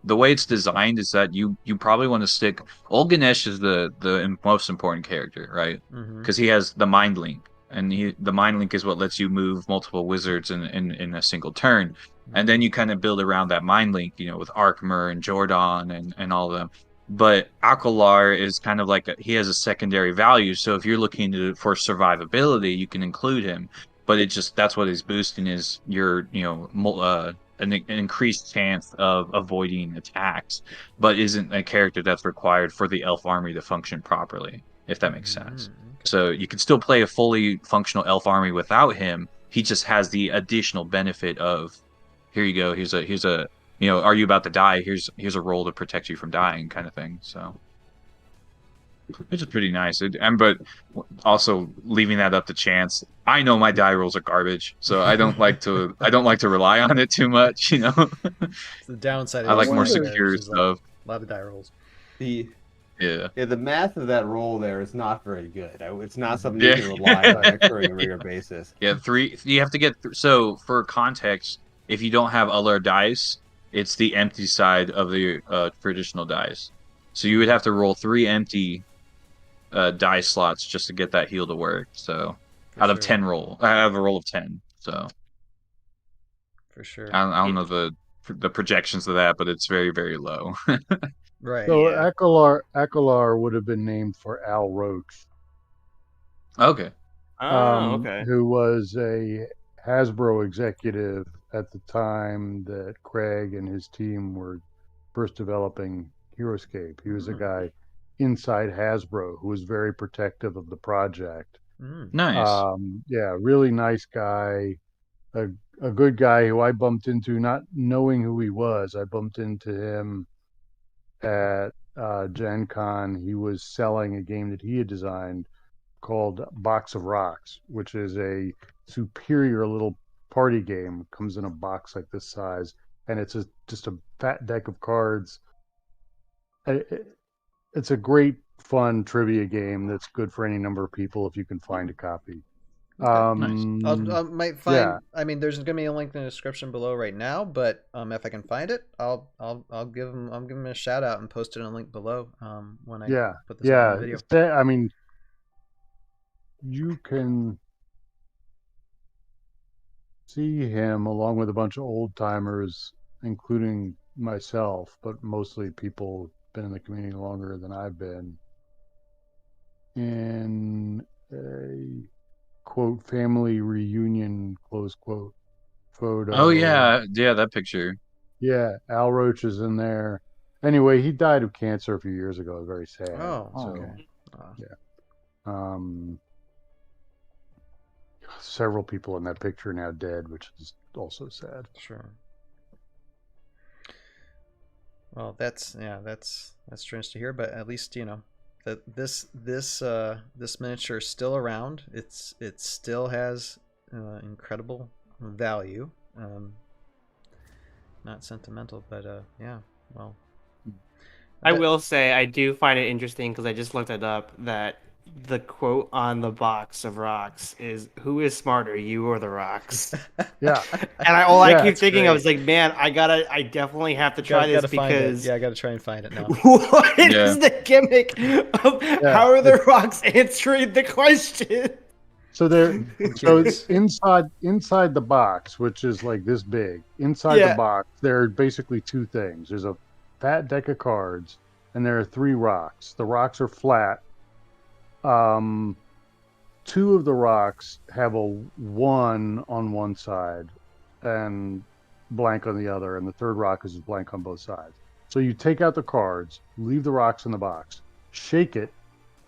the way it's designed is that you probably want to stick. Olganesh is the most important character, right? Because he has the mind link. And the mind link is what lets you move multiple wizards in a single turn. And then you kind of build around that mind link, with Arkmer and Jordan and all of them. But Akalar is kind of like he has a secondary value. So if you're looking for survivability, you can include him. But that's what he's boosting is your an increased chance of avoiding attacks, but isn't a character that's required for the elf army to function properly, if that makes sense. So you can still play a fully functional elf army without him. He just has the additional benefit of, here you go. Here's a are you about to die? Here's a role to protect you from dying, kind of thing. So which is pretty nice. But also leaving that up to chance. I know my die rolls are garbage, so I don't like to rely on it too much. It's the downside I of like more using there, secure which is, like, stuff. a lot of die rolls. The Yeah. the math of that roll there is not very good. It's not something Yeah. you can rely on occurring on a regular basis. Yeah, three. You have to get so for context. If you don't have other dice, it's the empty side of the traditional dice. So you would have to roll 3 empty die slots just to get that heal to work. So For out of sure. 10 roll, I have a roll of 10. So For sure. I don't know the projections of that, but it's very very low. Right. So Yeah. Akalar would have been named for Al Roach, Okay. Oh, okay. who was a Hasbro executive at the time that Craig and his team were first developing Heroscape. He was a guy inside Hasbro who was very protective of the project. Mm. Nice. Yeah, really nice guy, a good guy who I bumped into, not knowing who he was. I bumped into him at Gen Con. He was selling a game that he had designed called Box of Rocks, which is a superior little party game. Comes in a box like this size, and it's just a fat deck of cards. It's a great, fun trivia game that's good for any number of people if you can find a copy. Nice. I might find. Yeah. I mean, there's gonna be a link in the description below right now, but if I can find it, I'll give him a shout out and post it in a link below. When I put this on the video. I mean, you can see him along with a bunch of old timers, including myself, but mostly people who've been in the community longer than I've been, in a quote family reunion close quote photo. Oh yeah, that picture. Yeah, Al Roach is in there. Anyway, he died of cancer a few years ago. Very sad. Oh, So, okay. yeah. Several people in that picture now dead, which is also sad. Sure. Well, that's strange to hear, but at least that this miniature is still around. It still has incredible value. Not sentimental, but yeah. Well, I will say I do find it interesting because I just looked it up that the quote on the box of rocks is "Who is smarter, you or the rocks?" Yeah. And I keep that's thinking, great. I was like, man, I definitely have to try this find it. because Yeah, I gotta try and find it now. what is Yeah. the gimmick of how are the rocks answering the question? So it's inside the box, which is like this big. Inside Yeah. the box, there are basically two things. There's a fat deck of cards, and there are 3 rocks. The rocks are flat. 2 of the rocks have a 1 on one side and blank on the other, and the third rock is blank on both sides. So you take out the cards, leave the rocks in the box, shake it,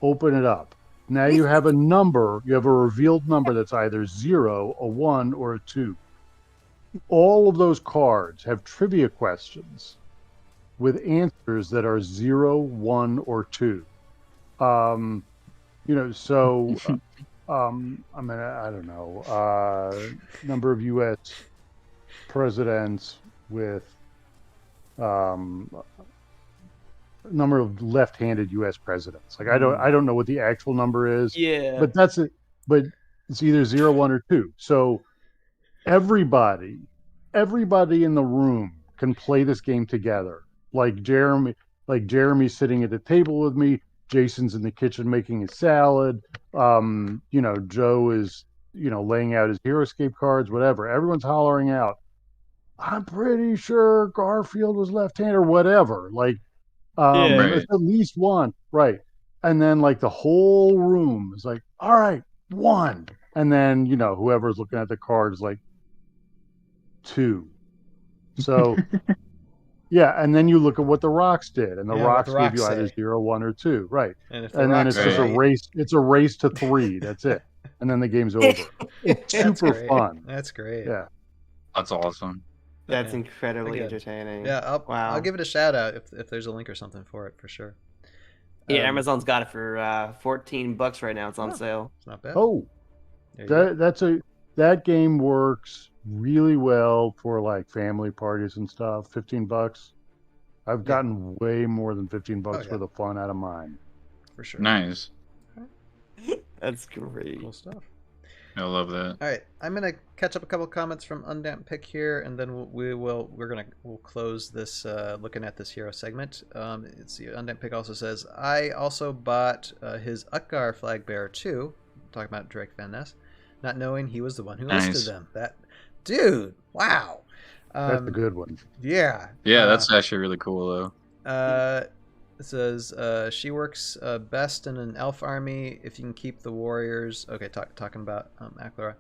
open it up. Now you have a number, you have a revealed number that's either 0, a 1, or a 2. All of those cards have trivia questions with answers that are 0, 1, or 2. So I mean, I don't know, number of U.S. presidents with number of left-handed U.S. presidents. Like I don't know what the actual number is. Yeah. But that's it. But it's either 0, 1, or 2. So everybody in the room can play this game together. Like Jeremy's sitting at the table with me. Jason's in the kitchen making his salad. Joe is, laying out his Heroscape cards, whatever. Everyone's hollering out, I'm pretty sure Garfield was left-handed or whatever. Like, Right. it's at least 1. Right. And then like the whole room is like, all right, 1. And then, whoever's looking at the card is like 2. So yeah, and then you look at what the rocks did, and the rocks give you either 0, 1, or 2, right? And then it's just a right, race. It's a race to 3. That's it, and then the game's over. It's super fun. That's great. Yeah, That's awesome. That's Yeah. incredibly Again. entertaining. Yeah, Wow. I'll give it a shout out if there's a link or something for it for sure. Yeah, Amazon's got it for $14 right now. It's on Oh. sale. It's not bad. Oh, There you go. that game works really well for like family parties and stuff. $15. I've gotten way more than $15 yeah. worth of fun out of mine. For sure. Nice. That's great. Cool stuff. I love that. All right, I'm gonna catch up a couple comments from Undamped Pick here, and then we'll close this looking at this hero segment. Let's see. Undamped Pick also says, I also bought his Utgar flag bearer too. Talking about Drake Van Ness, not knowing he was the one who listed them. That dude, wow. That's a good one. Yeah. Yeah, that's actually really cool though. It says she works best in an elf army if you can keep the warriors. Okay, talking about Aklara.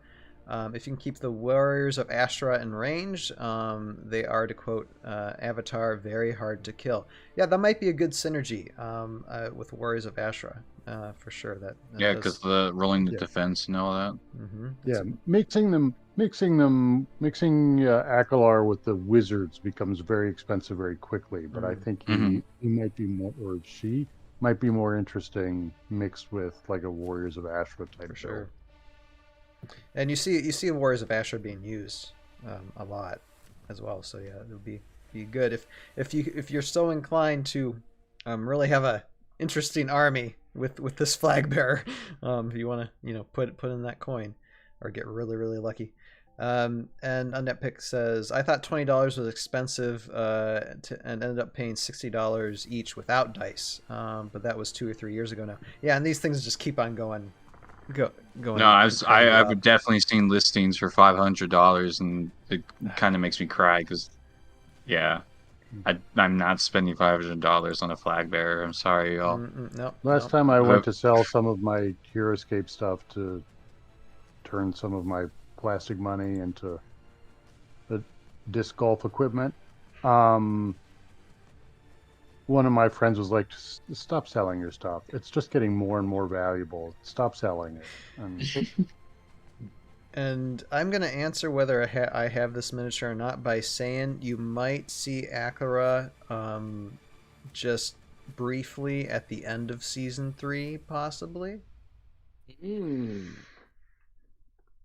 If you can keep the warriors of Ashra in range, they are, to quote Avatar, very hard to kill. Yeah, that might be a good synergy with warriors of Ashra for sure. That Yeah, because the rolling the defense and all that. Mm-hmm. Yeah, mixing Akalar with the wizards becomes very expensive very quickly. But I think he might be more, or she might be more interesting mixed with like a Warriors of Ashra type. For sure. And you see Warriors of Ashra being used a lot as well. So yeah, it would be good if you're so inclined to really have a interesting army with this flag bearer. If you want to put in that coin or get really lucky. And Unnet Pick says, I thought $20 was expensive and ended up paying $60 each without dice. But that was 2 or 3 years ago now. Yeah, and these things just keep on going. No, I've definitely seen listings for $500, and it kind of makes me cry because, yeah, I'm not spending $500 on a flag bearer. I'm sorry, y'all. No. Last time I went to sell some of my Heroscape stuff to turn some of my plastic money into the disc golf equipment. One of my friends was like, stop selling your stuff. It's just getting more and more valuable. Stop selling it. And I'm going to answer whether I have this miniature or not by saying you might see Akara just briefly at the end of Season 3, possibly.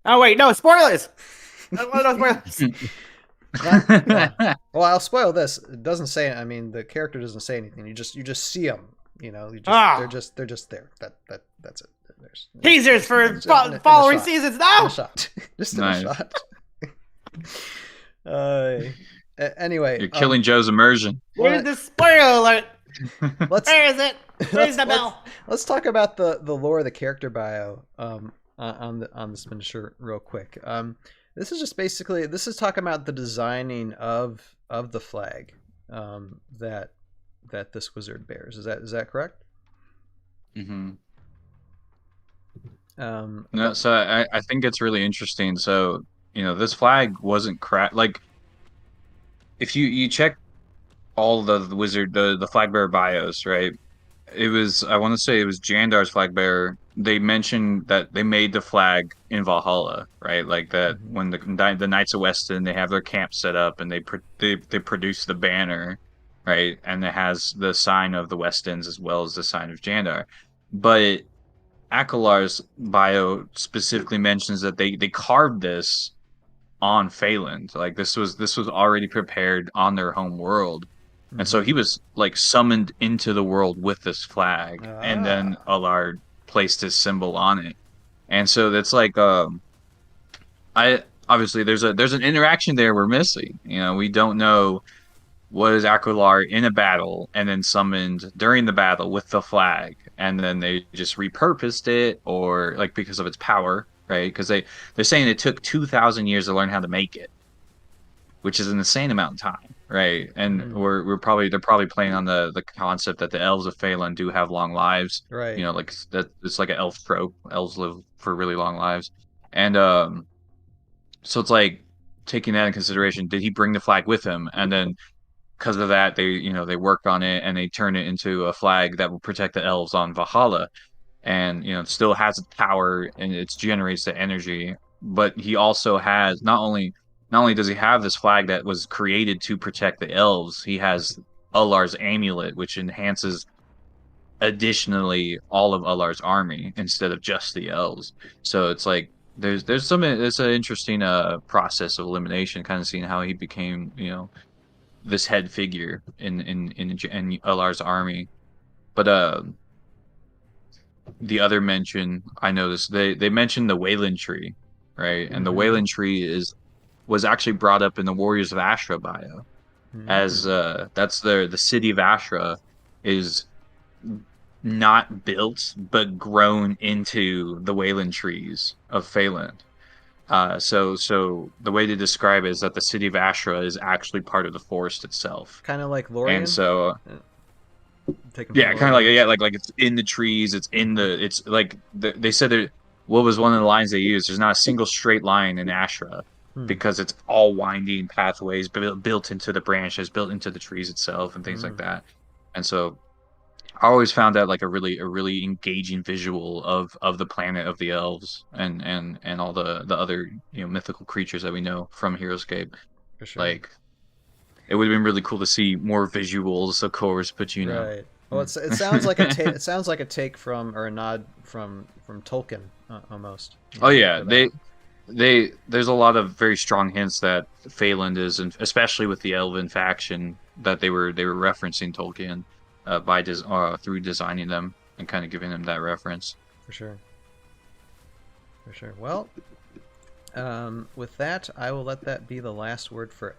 Oh, wait, no, spoilers! No spoilers! Well, I'll spoil this. It doesn't say. I mean, the character doesn't say anything. You just see them. They're just there. That's it. There's teasers for following seasons now. Shot. Just in a shot. Anyway, you're killing Joe's immersion. Where's the spoiler alert? Where is it? Where's the bell? Let's talk about the lore of the character bio on this miniature real quick. This is just basically talking about the designing of the flag that this wizard bears. Is that correct? Mm-hmm. No, so I think it's really interesting. So this flag wasn't like if you check all the wizard the flag bearer bios, right? It was, I want to say it was Jandar's flag bearer. They mentioned that they made the flag in Valhalla, right? Like that when the Knights of Weston, they have their camp set up and they produce the banner, right? And it has the sign of the Westons as well as the sign of Jandar. But Akalar's bio specifically mentions that they carved this on Phaland. Like this was already prepared on their home world. And so he was like summoned into the world with this flag, and then Allard placed his symbol on it. And so that's like obviously there's an interaction there we're missing. We don't know was Akalar in a battle and then summoned during the battle with the flag, and then they just repurposed it, or like because of its power, right? Because they're saying it took 2,000 years to learn how to make it, which is an insane amount of time, right? And they're probably playing on the concept that the elves of Phalan do have long lives, right? Like that, it's like an elf trope. Elves live for really long lives, and so it's like taking that in consideration. Did he bring the flag with him? And then because of that, they worked on it and they turned it into a flag that will protect the elves on Valhalla, and it still has its power and it generates the energy. But he also has not only does he have this flag that was created to protect the elves, he has Ullar's amulet, which enhances additionally all of Ular's army instead of just the elves. So it's like there's an interesting process of elimination, kind of seeing how he became, you know, this head figure in Ular's army. But the other mention I noticed, they mentioned the Wayland tree, right? And the Wayland tree was actually brought up in the Warriors of Ashra bio, as that's the city of Ashra is not built but grown into the Wayland trees of Phaland. So the way to describe it is that the city of Ashra is actually part of the forest itself, Kind of like Lorien. and so Taken yeah, from kind of like Lorien. like it's in the trees. It's like they said there. What was one of the lines they used? There's not a single straight line in Ashra because it's all winding pathways built into the branches, built into the trees itself, and things like that. And so I always found that like a really engaging visual of the planet of the elves and all the other, you know, mythical creatures that we know from Heroscape. For sure. Like, it would have been really cool to see more visuals, of course, but you know. Right. Well, it sounds like it sounds like a take from, or a nod from Tolkien almost. Oh yeah, there's a lot of very strong hints that Phaland is, and especially with the Elven faction, that they were referencing Tolkien through designing them and kind of giving them that reference. For sure. For sure. Well, with that, I will let that be the last word for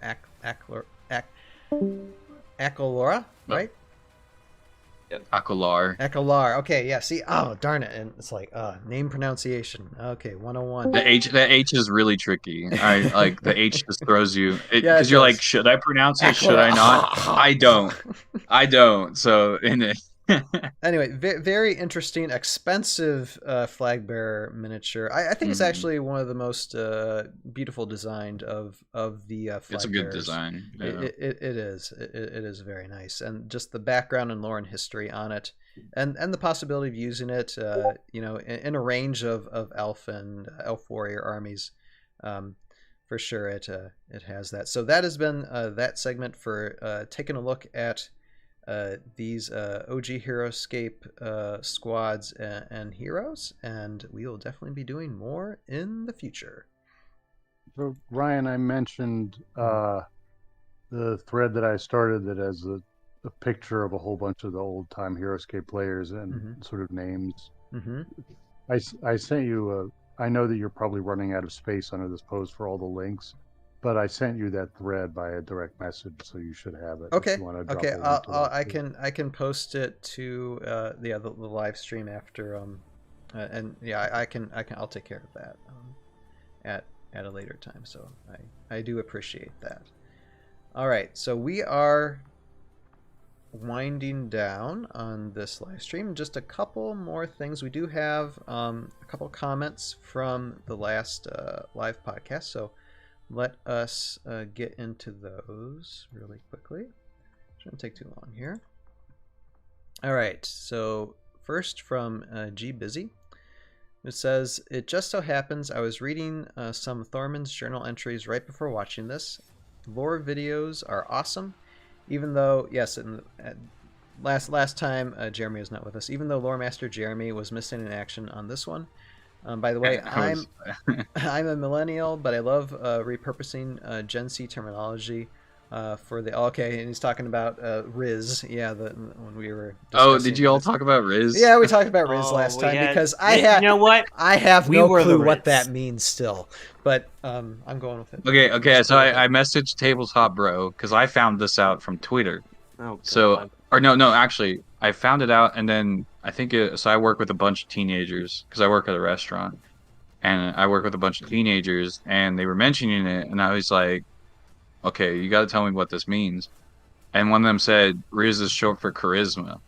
Akalora, right? Akalar. Akalar. Okay, yeah. See, oh darn it, and it's like name pronunciation. Okay, 101. The H is really tricky. I like the H just throws you because Yeah, you're like, should I pronounce it? Should I not? I don't. So in it. Anyway, very interesting, expensive flag bearer miniature. I think it's actually one of the most beautiful designed of the flag It's a good bearers. design. Yeah. It is. It is very nice, and just the background and lore and history on it, and the possibility of using it, you know, in a range of elf and elf warrior armies. For sure, it has that. So that has been that segment for taking a look at these OG Heroscape squads and heroes, and we will definitely be doing more in the future. So, Ryan, I mentioned the thread that I started that has a picture of a whole bunch of the old-time Heroscape players and sort of names. I sent you I know that you're probably running out of space under this post for all the links, but I sent you that thread by a direct message, so you should have it. Okay. If you want to drop Okay. a link to that. I can post it to the live stream after and yeah, I'll take care of that at a later time. So I do appreciate that. All right. So we are winding down on this live stream. Just a couple more things. We do have a couple comments from the last live podcast. So let us get into those really quickly. Shouldn't take too long here. All right, so first from G Busy, it says, "It just so happens I was reading some Thormun's journal entries right before watching this. Lore videos are awesome, even though, yes, last time Jeremy was not with us, even though Lore Master Jeremy was missing in action on this one. By the way, I'm a millennial, but I love repurposing Gen C terminology for the okay. And he's talking about Riz. Yeah, when we were. Oh, did you all talk about Riz? Yeah, we talked about Riz last time because I have. You know what? I have no clue what that means still, but I'm going with it. Okay. So I messaged Tabletop Bro because I found this out from Twitter. Oh, so or no, actually, I found it out, and then I think so. I work with a bunch of teenagers because I work at a restaurant, and I work with a bunch of teenagers, and they were mentioning it, and I was like, "Okay, you got to tell me what this means." And one of them said, "Riz is short for charisma."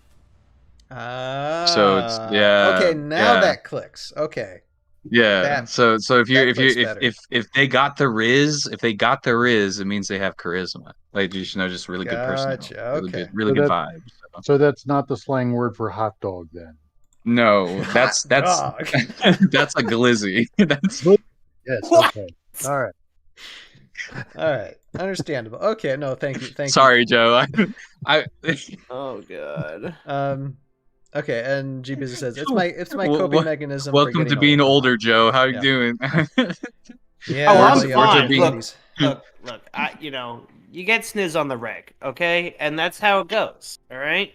So it's okay. Now that clicks. Okay. Yeah. So if they got the Riz, it means they have charisma. Like, you know, just really good personality. Okay. Really good vibes. So that's not the slang word for hot dog then. No, that's that's a glizzy. That's yes. Okay. All right. Understandable. Okay. No, thank you. Sorry, Joe. I Oh god. Okay, and G Busy says it's my Well, coping mechanism. For Welcome to getting being old. older, Joe. How you Yeah. doing? Yeah, Oh, I'm well, yeah, we're fine. in being- the 80s. Look. You get sniz on the reg, okay, and that's how it goes. All right,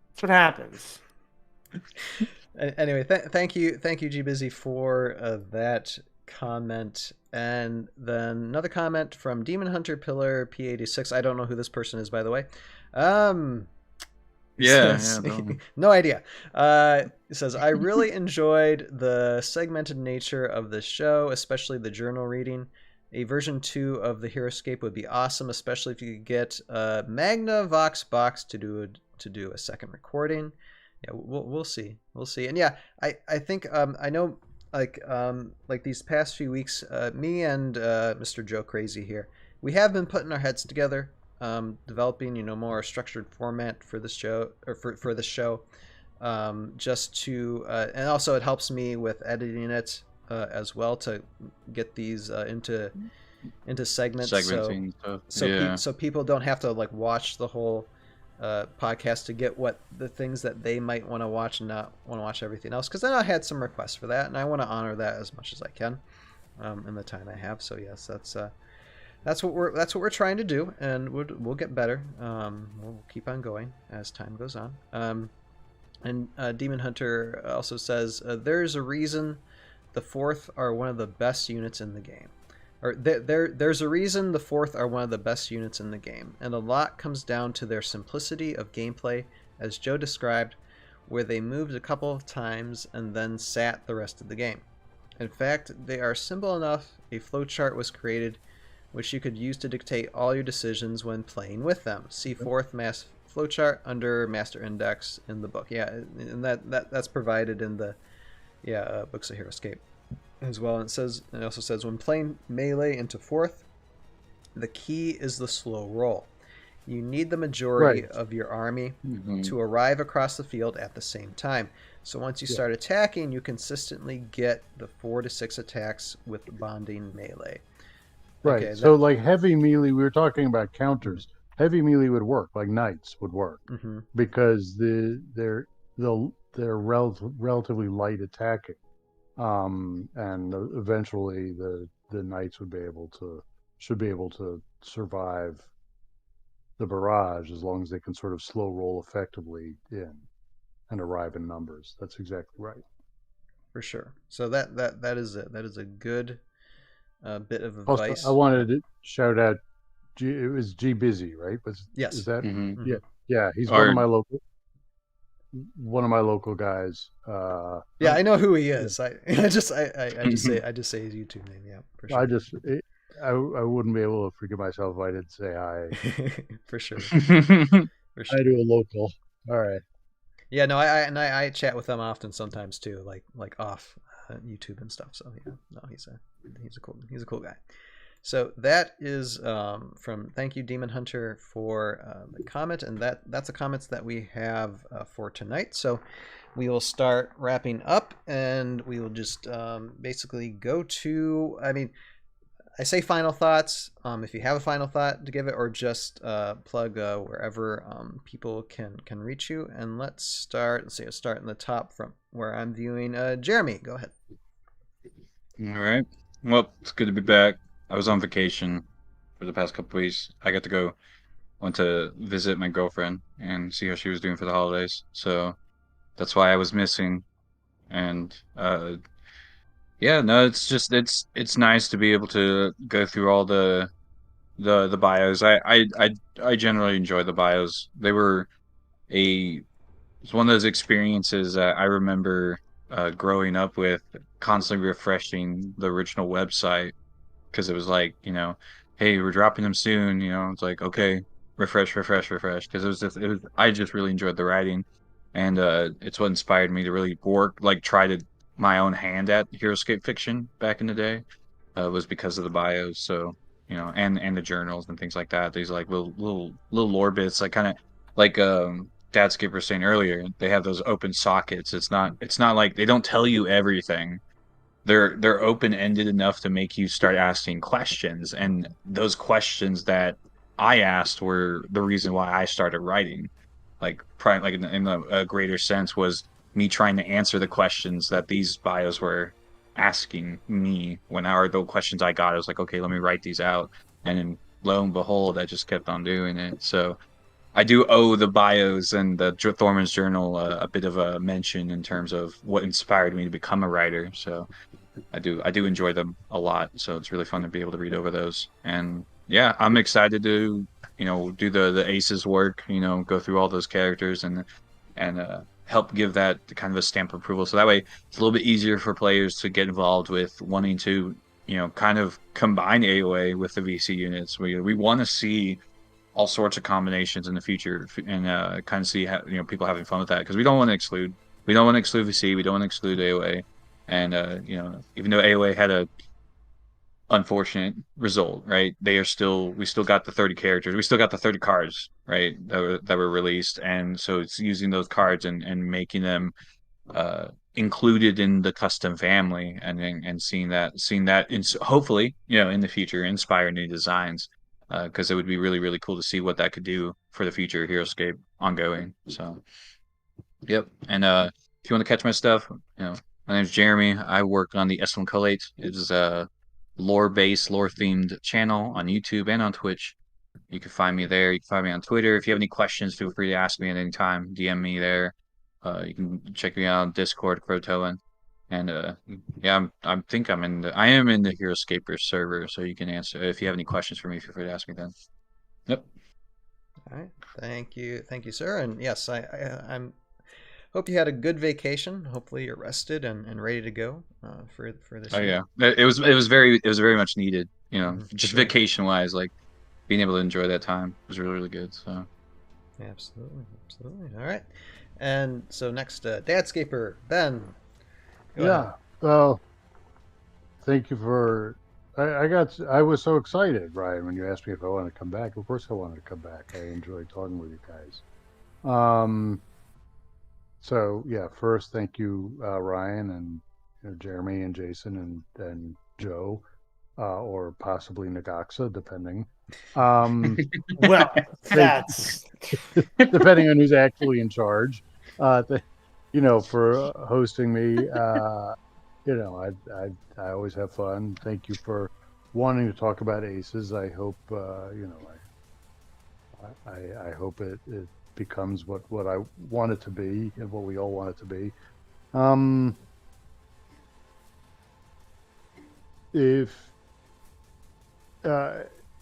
that's what happens. Anyway, thank you, G Busy, for that comment. And then another comment from Demon Hunter Pillar P86. I don't know who this person is, by the way. Yeah, no idea. It says, I really enjoyed the segmented nature of this show, especially the journal reading. A version 2 of the Heroscape would be awesome, especially if you could get Magnavox Box to do a second recording. Yeah, we'll see. And yeah, I think I know like these past few weeks, me and Mr. Joe Crazy here, we have been putting our heads together, developing more structured format for this show for this show, just to and also it helps me with editing it as well to get these into segments. Segmenting stuff. So people don't have to like watch the whole podcast to get what the things that they might want to watch and not want to watch everything else, because then I had some requests for that and I want to honor that as much as I can in the time I have. So yes, that's what we're trying to do, and we'll get better. We'll keep on going as time goes on. And Demon Hunter also says there's a reason the Fourth are one of the best units in the game. Or there's a reason the Fourth are one of the best units in the game, and a lot comes down to their simplicity of gameplay, as Joe described, where they moved a couple of times and then sat the rest of the game. In fact, they are simple enough a flowchart was created which you could use to dictate all your decisions when playing with them. See Fourth Mass Flowchart under Master Index in the book. Yeah, and that's provided in the Books of Heroscape as well. And it also says when playing melee into Fourth, the key is the slow roll. You need the majority of your army to arrive across the field at the same time. So once you start attacking, you consistently get the 4 to 6 attacks with bonding melee. Right. Okay, so like heavy melee, we were talking about counters. Heavy melee would work, like knights would work, because they're relatively light attacking, and eventually the knights should be able to survive the barrage as long as they can sort of slow roll effectively in and arrive in numbers. That's exactly right. For sure. So that is a good bit of advice. Also, I wanted to shout out. It was G Busy, right? Yes. Is that? Yeah. He's one of my local guys. Yeah, I know who he is. I just say his YouTube name. Yeah, for sure. I wouldn't be able to forgive myself if I didn't say hi. For sure. I do a local. All right. Yeah, no, I chat with them often sometimes too, like off YouTube and stuff. So yeah, no, he's a cool guy. So that is from thank you Demon Hunter for the comment, and that's the comments that we have for tonight. So we will start wrapping up, and we will just basically go to, I say final thoughts. If you have a final thought to give it, or just plug wherever people can reach you. And let's start in the top from where I'm viewing. Jeremy, go ahead. All right. Well, it's good to be back. I was on vacation for the past couple weeks. Went to visit my girlfriend and see how she was doing for the holidays. So that's why I was missing. And it's nice to be able to go through all the bios. I generally enjoy the bios. It's one of those experiences that I remember growing up with, constantly refreshing the original website, because it was like, hey, we're dropping them soon. It's like, okay, refresh, because I just really enjoyed the writing, and it's what inspired me to really try to my own hand at Heroscape fiction back in the day. Was because of the bios. So and the journals and things like that. These like little lore bits, like kind of like Dad Scaper was saying earlier. They have those open sockets. It's not like they don't tell you everything. They're open-ended enough to make you start asking questions, and those questions that I asked were the reason why I started writing. like in a greater sense, was me trying to answer the questions that these bios were asking me. When our the questions I got, I was like, okay, let me write these out, and then lo and behold, I just kept on doing it. So I do owe the bios and the Thorman's journal a bit of a mention in terms of what inspired me to become a writer. So I do enjoy them a lot. So it's really fun to be able to read over those. And yeah, I'm excited to do the ACES work. Go through all those characters and help give that kind of a stamp of approval. So that way it's a little bit easier for players to get involved with wanting to kind of combine AoA with the VC units. We want to see all sorts of combinations in the future, and kind of see how people having fun with that, because we don't want to exclude VC, we don't want to exclude AoA, and even though AoA had a unfortunate result, right? We still got the 30 characters, we still got the 30 cards, right? That were released, and so it's using those cards and making them included in the custom family, and seeing that hopefully in the future inspire new designs, because it would be really, really cool to see what that could do for the future Heroscape ongoing. So yep. And if you want to catch my stuff, my name's Jeremy. I work on the S1 Collate. It is a lore-based, lore-themed channel on YouTube and on Twitch. You can find me there. You can find me on Twitter. If you have any questions, feel free to ask me at any time. DM me there. You can check me out on Discord, Crotoan. And yeah, I am in the Heroscaper server, so you can answer if you have any questions for me. Feel free to ask me then. Yep. All right. Thank you, sir. And yes, I'm hope you had a good vacation. Hopefully you're rested and ready to go for this. Oh yeah, it was very much needed. Just Sure. vacation wise, like being able to enjoy that time was really, really good. So absolutely. All right. And so next, Dadscaper Ben. Go Yeah. ahead. Well, thank you for. I was so excited, Ryan, when you asked me if I wanted to come back. Of course, I wanted to come back. I enjoyed talking with you guys. So yeah, first, thank you, Ryan, and Jeremy and Jason and Joe, or possibly Nagaxa, depending. Well, that's Depending on who's actually in charge. For hosting me. I always have fun. Thank you for wanting to talk about ACES. I hope I hope it becomes what I want it to be and what we all want it to be.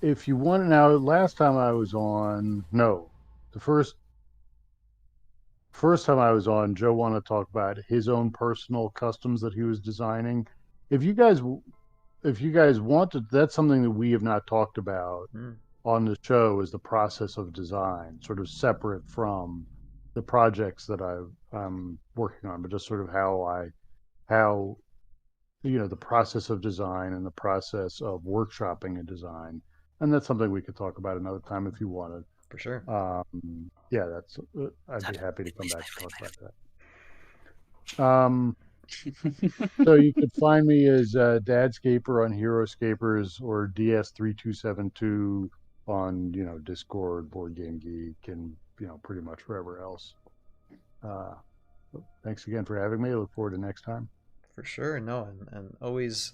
If you want to know, last time I was on, no, the first time I was on, Joe wanted to talk about his own personal customs that he was designing. If you guys want to, that's something that we have not talked about on the show, is the process of design, sort of separate from the projects that I'm working on, but just sort of how the process of design and the process of workshopping a design. And that's something we could talk about another time if you wanted. For sure. Yeah, I'd be happy to come back and talk about that. So you could find me as Dadscaper on Heroscapers, or DS3272 on Discord, Board Game Geek, and pretty much wherever else. Thanks again for having me. I look forward to next time. For sure. No, and always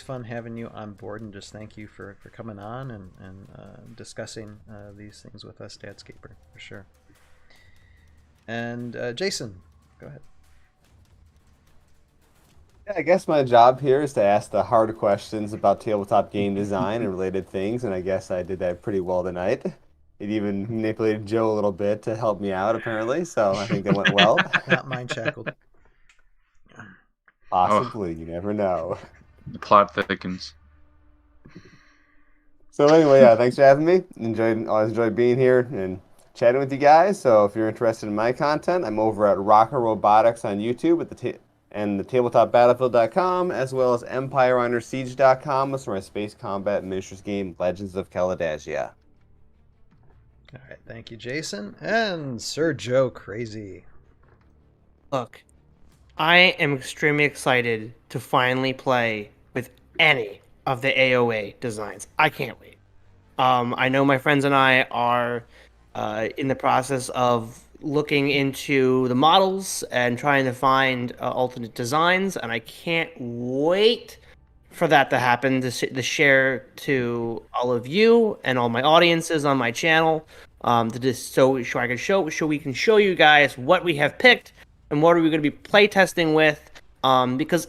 fun having you on board, and just thank you for coming on and discussing these things with us, Dadscaper, for sure. And Jason, go ahead. Yeah, I guess my job here is to ask the hard questions about tabletop game design and related things, and I guess I did that pretty well tonight. It even manipulated Joe a little bit to help me out, apparently, so I think that went well. Not mind shackled. Possibly, you never know. the plot thickens. So anyway, yeah, thanks for having me. Always enjoyed being here and chatting with you guys. So if you're interested in my content, I'm over at Rocker Robotics on YouTube and the tabletopbattlefield.com, as well as EmpireUnderSiege.com, with my space combat miniatures game Legends of Caladasia. All right, thank you, Jason. And Sir Joe Crazy. Look, I am extremely excited to finally play with any of the AoA designs. I can't wait. I know my friends and I are in the process of looking into the models and trying to find alternate designs, and I can't wait for that to happen, to share to all of you and all my audiences on my channel, to just so we can show you guys what we have picked and what are we going to be playtesting with, because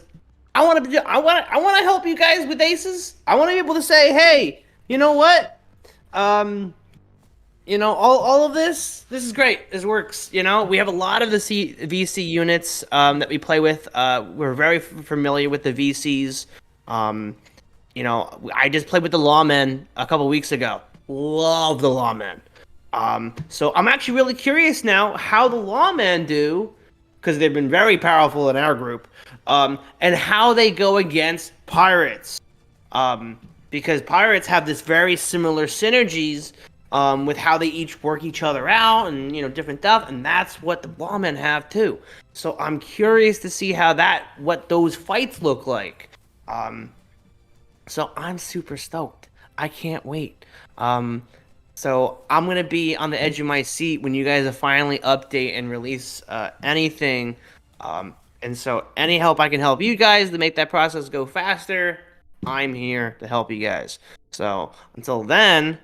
I want to help you guys with ACES. I want to be able to say, hey, you know what? All of this is great. This works. We have a lot of the VC units that we play with. We're very familiar with the VCs. I just played with the Lawmen a couple weeks ago. Love the Lawmen. So I'm actually really curious now how the Lawmen do, because they've been very powerful in our group, and how they go against pirates. Because pirates have this very similar synergies with how they each work each other out and, different stuff. And that's what the Lawmen have too. So I'm curious to see what those fights look like. So I'm super stoked. I can't wait. So I'm going to be on the edge of my seat when you guys finally update and release anything. And so any help I can help you guys to make that process go faster, I'm here to help you guys. So until then,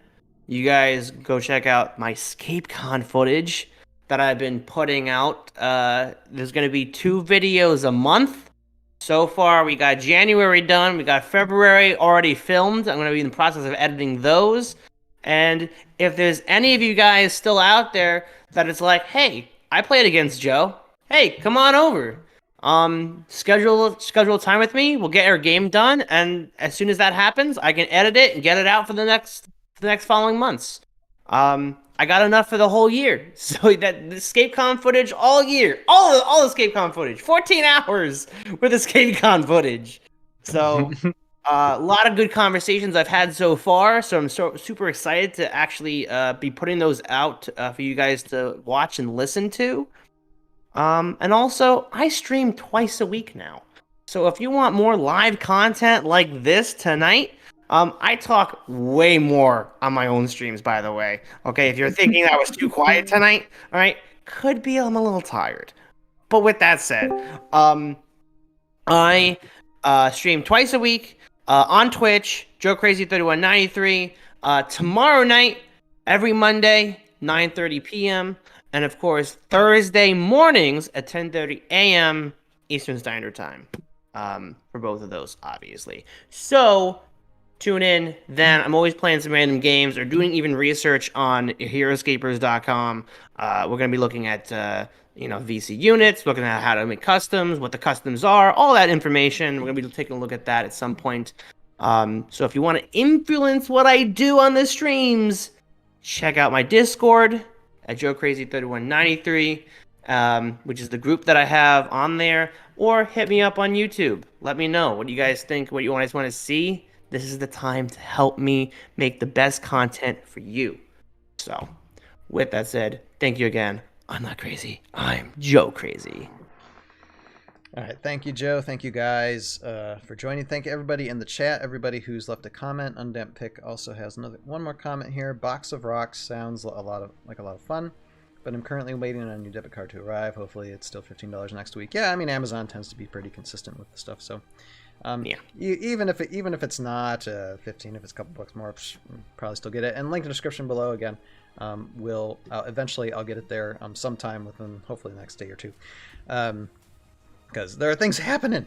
you guys go check out my ScapeCon footage that I've been putting out. There's going to be 2 videos a month. So far, we got January done. We got February already filmed. I'm going to be in the process of editing those. And if there's any of you guys still out there that it's like, hey, I played against Joe. Hey, come on over. Schedule time with me. We'll get our game done. And as soon as that happens, I can edit it and get it out for the next following months. I got enough for the whole year. So that the ScapeCon footage all year. All the ScapeCon footage. 14 hours with the ScapeCon footage. So a lot of good conversations I've had so far. So I'm super excited to actually be putting those out for you guys to watch and listen to. And also, I stream twice a week now. So if you want more live content like this tonight, I talk way more on my own streams, by the way. Okay, if you're thinking I was too quiet tonight, all right, could be I'm a little tired. But with that said, I stream twice a week on Twitch, JoeCrazy3193. Tomorrow night, every Monday, 9:30 p.m. And of course, Thursday mornings at 10:30 a.m. Eastern Standard Time. For both of those, obviously. So tune in. Then I'm always playing some random games or doing even research on Heroscapers.com. We're going to be looking at VC units, looking at how to make customs, what the customs are, all that information. We're going to be taking a look at that at some point. So if you want to influence what I do on the streams, check out my Discord at JoeCrazy3193, which is the group that I have on there, or hit me up on YouTube. Let me know what you guys think, what you guys want to see. This is the time to help me make the best content for you. So, with that said, thank you again. I'm not crazy. I'm Joe Crazy. All right. Thank you, Joe. Thank you guys for joining. Thank you, everybody in the chat, everybody who's left a comment. Undamped Pick also has one more comment here. Box of Rocks sounds like a lot of fun, but I'm currently waiting on a new debit card to arrive. Hopefully it's still $15 next week. Yeah, I mean, Amazon tends to be pretty consistent with the stuff, so yeah. Even if it's not 15, if it's a couple bucks more, probably still get it. And link in the description below again. Eventually I'll get it there sometime within hopefully the next day or two. Because there are things happening.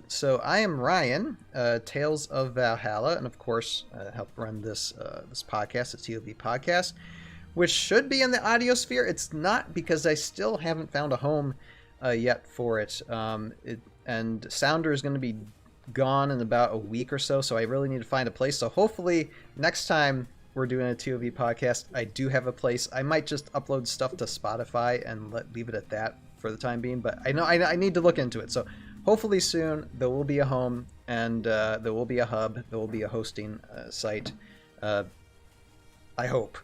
So I am Ryan, Tales of Valhalla, and of course help run this podcast, the ToV podcast, which should be in the audio sphere. It's not, because I still haven't found a home yet for it. And Sounder is going to be gone in about a week or so, so I really need to find a place. So hopefully next time we're doing a ToV podcast, I do have a place. I might just upload stuff to Spotify and leave it at that for the time being, but I know I need to look into it. So hopefully soon there will be a home, and there will be a hub, there will be a hosting site. I hope.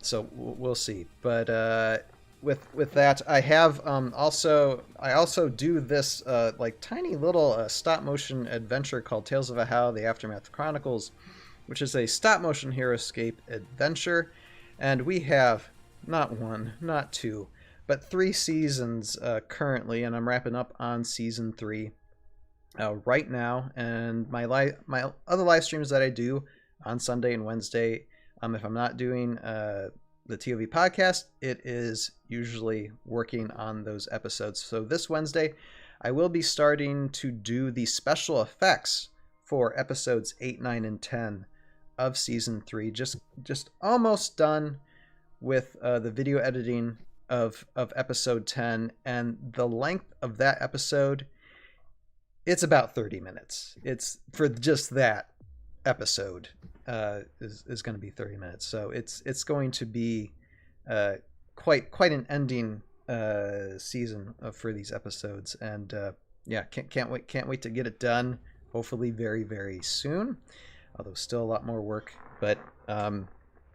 So we'll see. But with that, I have I also do this like tiny little stop motion adventure called Tales of Valhalla: The Aftermath Chronicles, which is a stop-motion Heroscape adventure. And we have not one, not two, but 3 seasons currently, and I'm wrapping up on season 3 right now. And my other live streams that I do on Sunday and Wednesday, if I'm not doing the ToV podcast, it is usually working on those episodes. So this Wednesday, I will be starting to do the special effects for episodes 8, 9, and 10 of season 3. Just almost done with the video editing of episode 10, and the length of that episode, it's about 30 minutes. It's for just that episode is going to be 30 minutes. So it's going to be quite an ending season for these episodes, and yeah, can't wait to get it done. Hopefully very, very soon. Although still a lot more work, but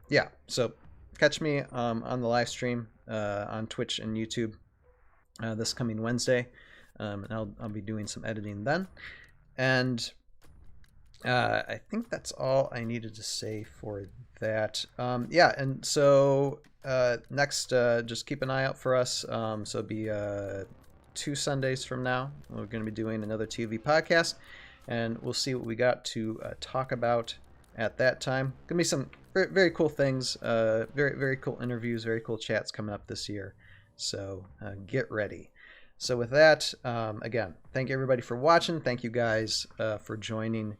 yeah. So catch me on the live stream on Twitch and YouTube this coming Wednesday, and I'll be doing some editing then. And I think that's all I needed to say for that. Yeah, and so next, just keep an eye out for us. So it'll be 2 Sundays from now. We're going to be doing another TV podcast, and we'll see what we got to talk about at that time. Gonna be some very, very cool things, very, very cool interviews, very cool chats coming up this year. So get ready. So with that, again, thank you everybody for watching. Thank you guys for joining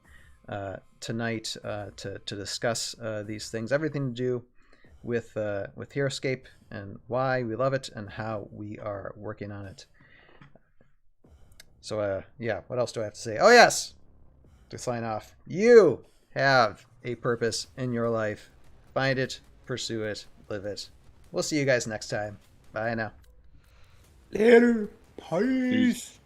tonight to discuss these things, everything to do with Heroscape and why we love it and how we are working on it. So yeah, what else do I have to say? Oh yes, to sign off, you have a purpose in your life. Find it, pursue it, live it. We'll see you guys next time. Bye now. Later. Peace.